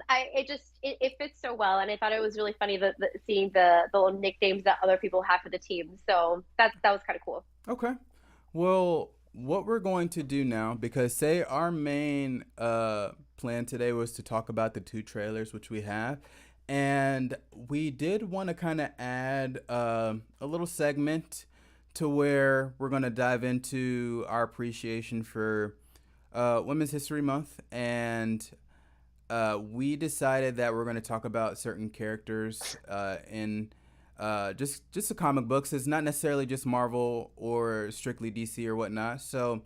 It fits so well, and I thought it was really funny seeing the little nicknames that other people have for the team. So that was kind of cool. Okay. Well, what we're going to do now, because say our main plan today was to talk about the two trailers, which we have, and we did want to kind of add a little segment to where we're going to dive into our appreciation for Women's History Month, and we decided that we're going to talk about certain characters in just the comic books. It's not necessarily just Marvel or strictly DC or whatnot. So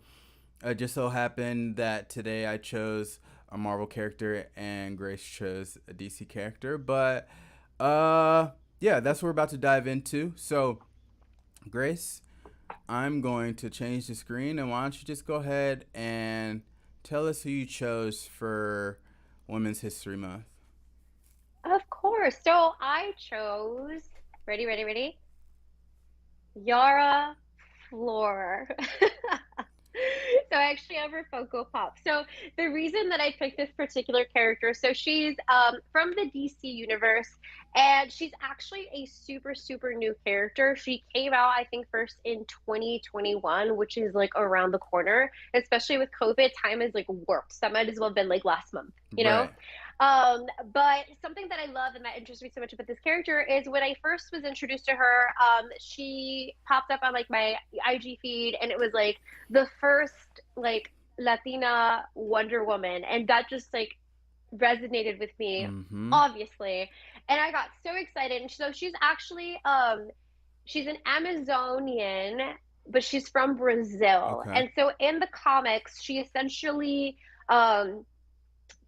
it just so happened that today I chose a Marvel character and Grace chose a DC character. But yeah, that's what we're about to dive into. So Grace, I'm going to change the screen, and why don't you just go ahead and tell us who you chose for Women's History Month? Of course. So I chose, ready, ready, ready, Yara Floor. So I actually have her Funko Pop. So the reason that I picked this particular character, so she's from the DC universe, and she's actually a super, super new character. She came out, I think, first in 2021, which is like around the corner. Especially with COVID, time is like warped. So that might as well have been like last month, you know? Right. But something that I love and that interests me so much about this character is when I first was introduced to her, she popped up on like my IG feed, and it was like the first like Latina Wonder Woman, and that just like resonated with me, Mm-hmm. obviously. And I got so excited. And so she's actually she's an Amazonian, but she's from Brazil. Okay. And so in the comics, she essentially um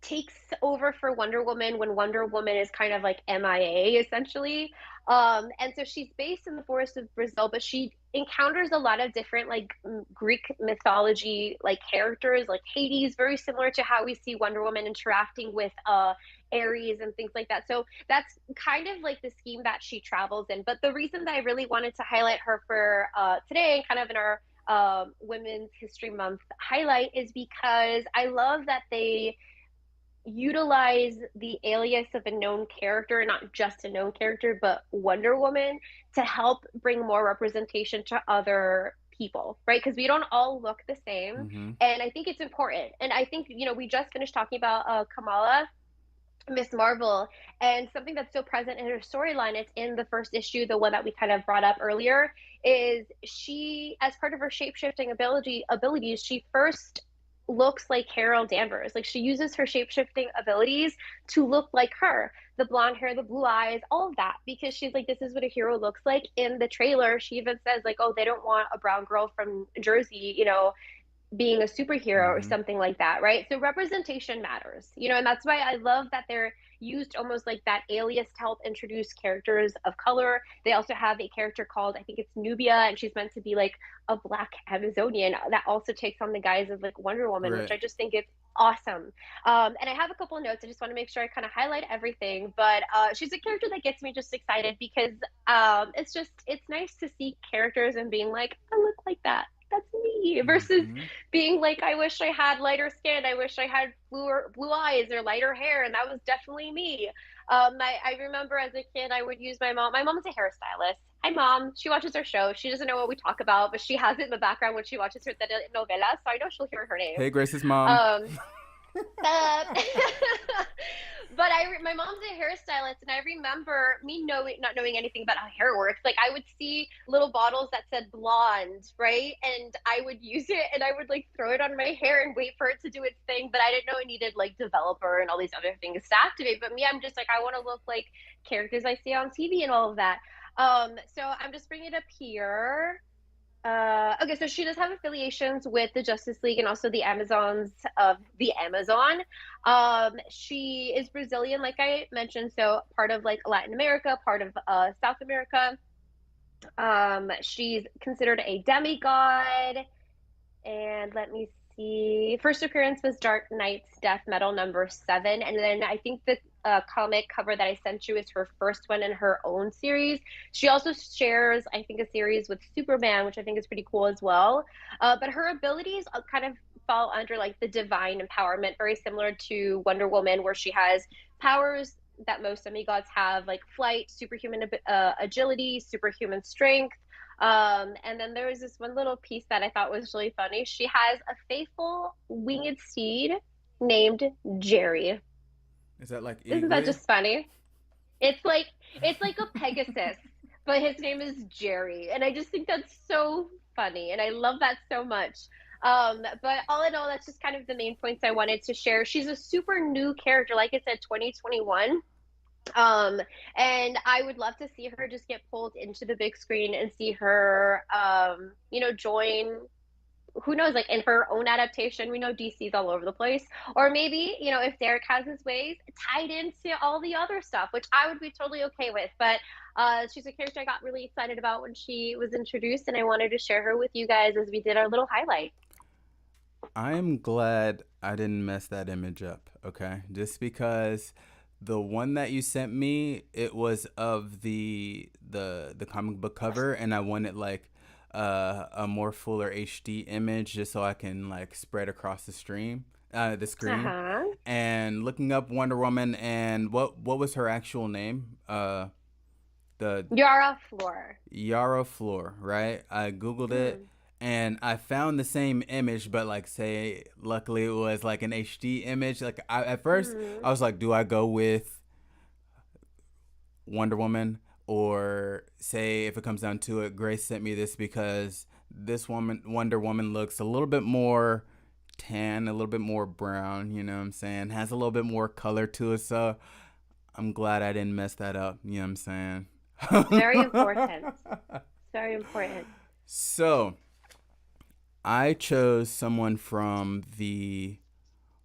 takes over for Wonder Woman when Wonder Woman is kind of like MIA essentially. And so she's based in the forest of Brazil, but she encounters a lot of different like Greek mythology like characters like Hades, very similar to how we see Wonder Woman interacting with Ares and things like that. So that's kind of like the scheme that she travels in. But the reason that I really wanted to highlight her for today, kind of in our Women's History Month highlight, is because I love that they utilize the alias of a known character, not just a known character, but Wonder Woman, to help bring more representation to other people, right? Because we don't all look the same. Mm-hmm. And I think it's important. And I think, we just finished talking about Kamala, Miss Marvel, and something that's so present in her storyline, it's in the first issue, the one that we kind of brought up earlier, is she, as part of her shape-shifting abilities, she first looks like Carol Danvers. Like she uses her shape-shifting abilities to look like her. The blonde hair, the blue eyes, all of that, because she's like, this is what a hero looks like. In the trailer, she even says, like, oh, they don't want a brown girl from Jersey, being a superhero or Mm-hmm. something like that, right? So representation matters, and that's why I love that they're used almost like that alias to help introduce characters of color. They also have a character called, I think it's Nubia, and she's meant to be like a black Amazonian that also takes on the guise of like Wonder Woman, which Right. I just think is awesome. And I have a couple of notes. I just want to make sure I kind of highlight everything. But she's a character that gets me just excited because it's nice to see characters and being like, I look like that. That's me, versus Mm-hmm. being like, I wish I had lighter skin, I wish I had blue eyes or lighter hair, and that was definitely me. I remember as a kid, I would use my mom. My mom's a hairstylist. Hi, mom. She watches our show. She doesn't know what we talk about, but she has it in the background when she watches her telenovela, so I know she'll hear her name. Hey, Grace's mom. Um, uh, but my mom's a hairstylist, and I remember me not knowing anything about how hair works. Like I would see little bottles that said blonde, right? And I would use it, and I would like throw it on my hair and wait for it to do its thing. But I didn't know it needed like developer and all these other things to activate. But me, I'm just like, I want to look like characters I see on TV and all of that. So I'm just bringing it up here. Okay, so she does have affiliations with the Justice League and also the Amazons of the Amazon. She is Brazilian, like I mentioned, so part of like Latin America, part of South America. She's considered a demigod, and let me see. First appearance was Dark Knight's Death Metal #7, and then I think the comic cover that I sent you is her first one in her own series. She also shares, I think, a series with Superman, which I think is pretty cool as well. But her abilities kind of fall under like the divine empowerment, very similar to Wonder Woman, where she has powers that most demigods have, like flight, superhuman agility, superhuman strength. And then there was this one little piece that I thought was really funny. She has a faithful winged steed named Jerry. Is that like Isn't that Igwe? just funny? It's like a Pegasus, but his name is Jerry, and I just think that's so funny, and I love that so much. But all in all, that's just kind of the main points I wanted to share. She's a super new character, like I said, 2021. Um, and I would love to see her just get pulled into the big screen and see her, join, who knows, like in her own adaptation. We know DC's all over the place. Or maybe, if Derek has his ways, tied into all the other stuff, which I would be totally okay with. But she's a character I got really excited about when she was introduced, and I wanted to share her with you guys as we did our little highlight. I'm glad I didn't mess that image up, okay? Just because the one that you sent me, it was of the comic book cover, and I wanted like a more fuller HD image just so I can like spread across the screen. Uh-huh. And looking up Wonder Woman, and what was her actual name? The Yara Floor. Yara Floor, right? I googled it Mm. and I found the same image, but like say, luckily it was like an HD image. Like at first, Mm. I was like, do I go with Wonder Woman, or say if it comes down to it, Grace sent me this because Wonder Woman, looks a little bit more tan, a little bit more brown. You know what I'm saying? Has a little bit more color to it. So I'm glad I didn't mess that up. You know what I'm saying? Very important. It's very important. So I chose someone from the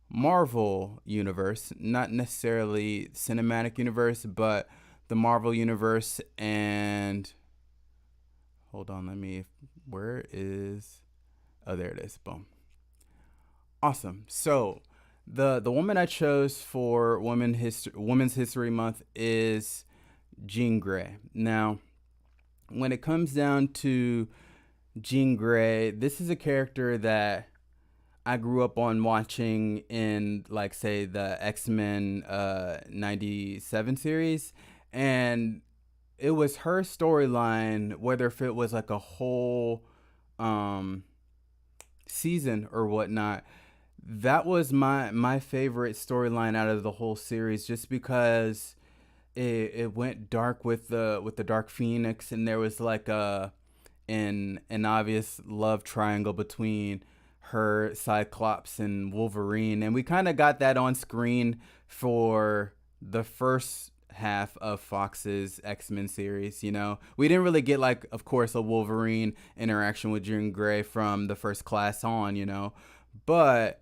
Marvel universe, not necessarily cinematic universe, but the Marvel universe. And hold on, where is, oh, there it is. Boom. Awesome. So the woman I chose for Women's History Month is Jean Grey. Now, when it comes down to Jean Grey, this is a character that I grew up on watching in, like, say, the X-Men '97 series, and it was her storyline, whether if it was like a whole um, season or whatnot. That was my favorite storyline out of the whole series, just because it went dark with the Dark Phoenix, and there was like an obvious love triangle between her, Cyclops, and Wolverine, and we kind of got that on screen for the first half of Fox's X-Men series. We didn't really get, like, of course, a Wolverine interaction with Jean Grey from the First Class on, but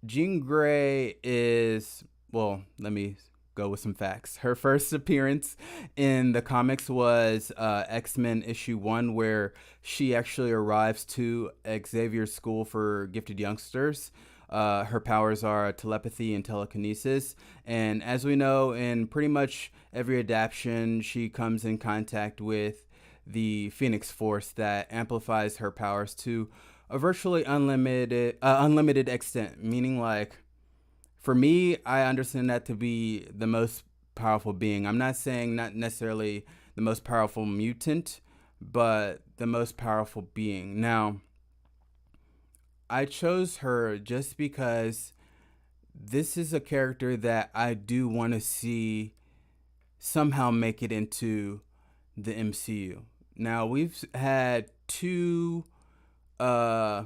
Jean Grey is, well, let me go with some facts. Her first appearance in the comics was X-Men issue 1, where she actually arrives to Xavier's school for gifted youngsters. Her powers are telepathy and telekinesis. And as we know, in pretty much every adaptation, she comes in contact with the Phoenix Force that amplifies her powers to a virtually unlimited extent. Meaning, like, for me, I understand that to be the most powerful being. I'm not saying not necessarily the most powerful mutant, but the most powerful being. Now, I chose her just because this is a character that I do want to see somehow make it into the MCU. Now, we've had uh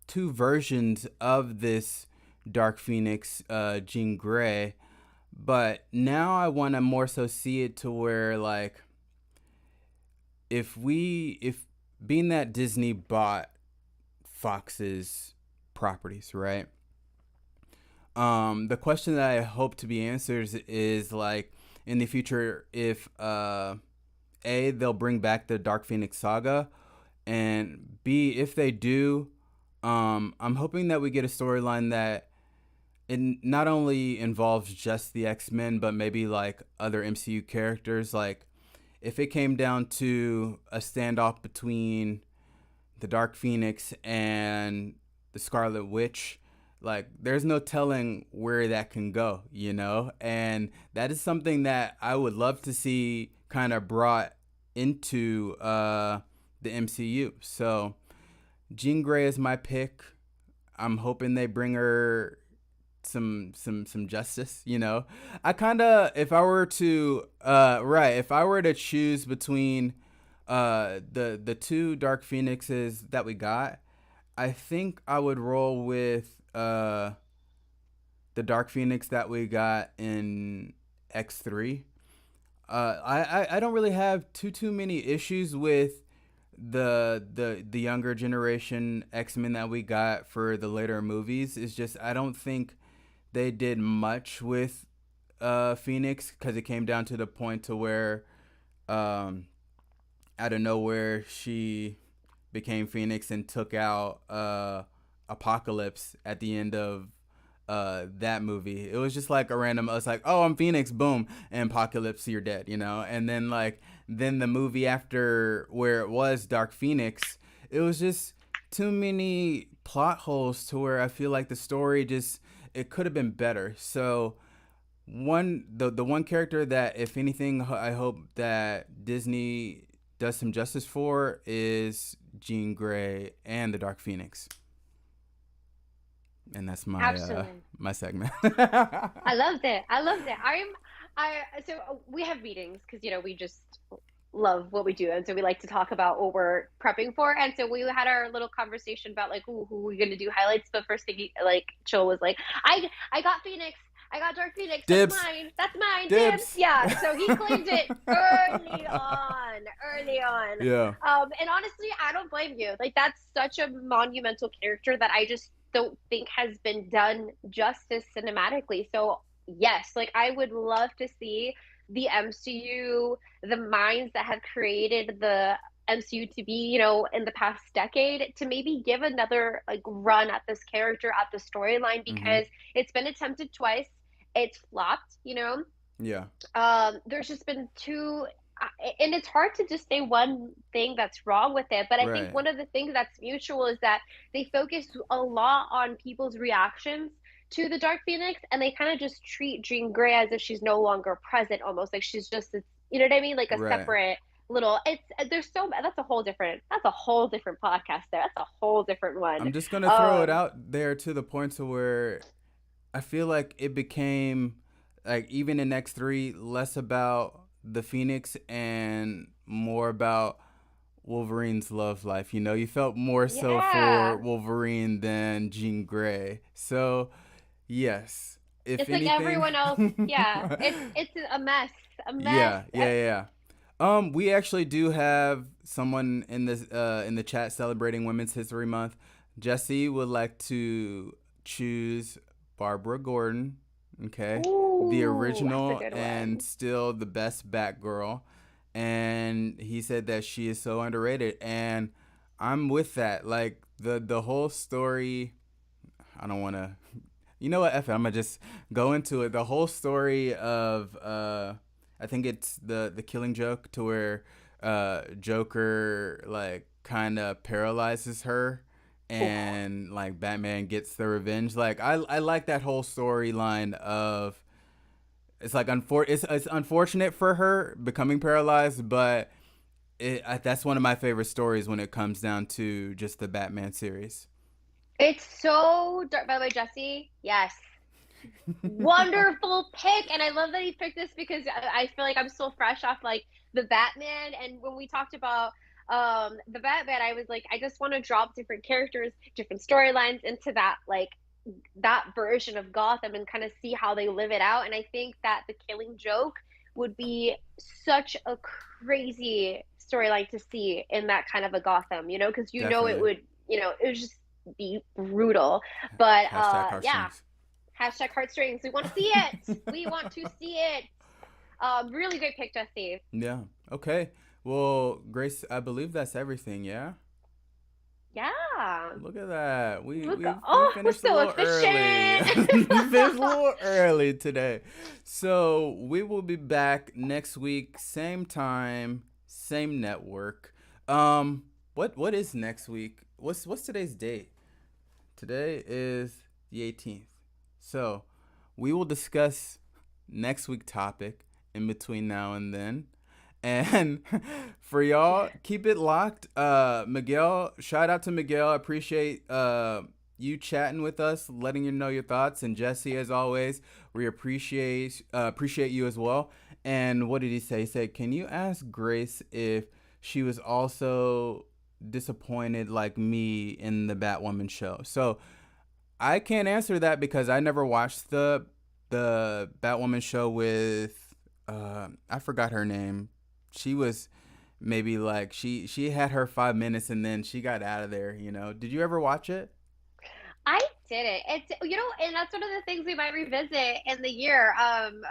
two versions of this Dark Phoenix, Jean Grey, but now I want to more so see it to where, like, if being that Disney bought Fox's properties, right? The question that I hope to be answered is, like, in the future, if they'll bring back the Dark Phoenix saga, and B, if they do, I'm hoping that we get a storyline that it not only involves just the X-Men, but maybe like other MCU characters. Like if it came down to a standoff between the Dark Phoenix and the Scarlet Witch, like there's no telling where that can go, you know? And that is something that I would love to see kind of brought into the MCU. So Jean Grey is my pick. I'm hoping they bring her some justice, you know. I kind of if I were to if I were to choose between the two Dark Phoenixes that we got, I think I would roll with the Dark Phoenix that we got in X3. I don't really have too many issues with the younger generation X-Men that we got for the later movies. It's just I don't think they did much with Phoenix because it came down to the point to where um, out of nowhere she became Phoenix and took out Apocalypse at the end of that movie. It was just like a random. It's like, oh, I'm Phoenix, boom, and Apocalypse, you're dead, you know. And then then the movie after where it was Dark Phoenix, it was just too many plot holes to where I feel like the story just it could have been better. So the one character that if anything I hope that Disney does some justice for is Jean Grey and the Dark Phoenix. And that's Absolutely. my segment. I loved it. I loved it. We have meetings because we just love what we do, and so we like to talk about what we're prepping for. And so we had our little conversation about like who we're gonna do highlights. But first thing, like Chill was like, I got Phoenix. I got Dark Phoenix. That's Dibs. mine. That's mine. Dibs. Dibs. Yeah. So he claimed it early on. Early on. Yeah. And honestly, I don't blame you. Like that's such a monumental character that I just don't think has been done justice cinematically. So yes, like I would love to see the MCU, the minds that have created the MCU to be, in the past decade, to maybe give another like run at this character, at the storyline, Mm-hmm. because it's been attempted twice. It's flopped. Yeah. There's just been two, and it's hard to just say one thing that's wrong with it. But I think Right. one of the things that's mutual is that they focus a lot on people's reactions to the Dark Phoenix, and they kind of just treat Jean Grey as if she's no longer present, almost like she's just, you know what I mean, like a Right. separate little. It's there's so that's a whole different podcast there. That's a whole different one. I'm just gonna throw it Um, out there to the point to where I feel like it became like even in X3 less about the Phoenix and more about Wolverine's love life. You know, you felt more so for yeah, Wolverine than Jean Grey. So yes, if just like anything, everyone else. Yeah, it's a mess, a mess. yeah. We actually do have someone in the chat celebrating Women's History Month. Jesse would like to choose Barbara Gordon. Okay, the Ooh, that's a original good and one. still the best Batgirl, and he said that she is so underrated, and I'm with that. Like the whole story. I don't want to. You know what? F it, I'm gonna just go into it. The whole story of I think it's the Killing Joke to where Joker like kind of paralyzes her, Ooh. and like Batman gets the revenge. Like I like that whole storyline of it's like it's unfortunate for her becoming paralyzed, but that's one of my favorite stories when it comes down to just the Batman series. It's so dark. By the way, Jesse, yes, wonderful pick. And I love that he picked this because I feel like I'm still fresh off like the Batman. And when we talked about the Batman, I was like, I just want to drop different characters, different storylines into that version of Gotham and kind of see how they live it out. And I think that the Killing Joke would be such a crazy storyline to see in that kind of a Gotham, because it Definitely. would, it would just be brutal. But Hashtag yeah, heartstrings. hashtag heartstrings. We want to see it. We want to see it. Really great pick, Jesse. Yeah. Okay. Well, Grace, I believe that's everything. Yeah. Yeah. Look at that. We Look, we we oh, we're finished a so little early. We efficient. finished a little early today. So we will be back next week, same time, same network. What is next week? What's today's date? Today is the 18th. So we will discuss next week topic in between now and then. And for y'all, keep it locked. Miguel, shout out to Miguel. I appreciate you chatting with us, letting you know your thoughts. And Jesse, as always, we appreciate you as well. And what did he say? He said, "Can you ask Grace if she was also disappointed like me in the Batwoman show?" So I can't answer that because I never watched the Batwoman show with I forgot her name. She was maybe like she had her 5 minutes and then she got out of there. Did you ever watch it? I did it. It's and that's one of the things we might revisit in the year.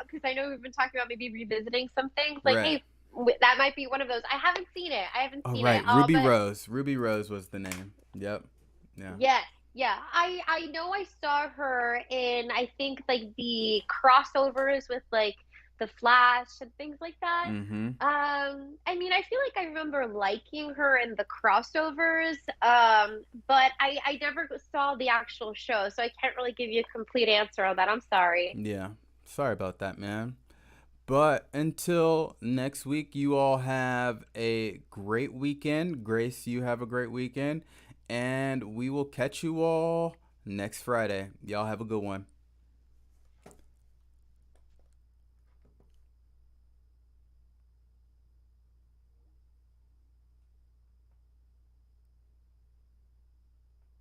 Because I know we've been talking about maybe revisiting some things. Like, Right. hey, that might be one of those. I haven't seen it. I haven't Oh, seen it. right. Ruby But Rose. Ruby Rose was the name. Yep. Yeah. yes, yeah. I know I saw her in, I think, like the crossovers with like the Flash and things like that. Mm-hmm. I mean, I feel like I remember liking her in the crossovers, but I never saw the actual show, so I can't really give you a complete answer on that. I'm sorry. Yeah. Sorry about that, man. But until next week, you all have a great weekend. Grace, you have a great weekend. And we will catch you all next Friday. Y'all have a good one.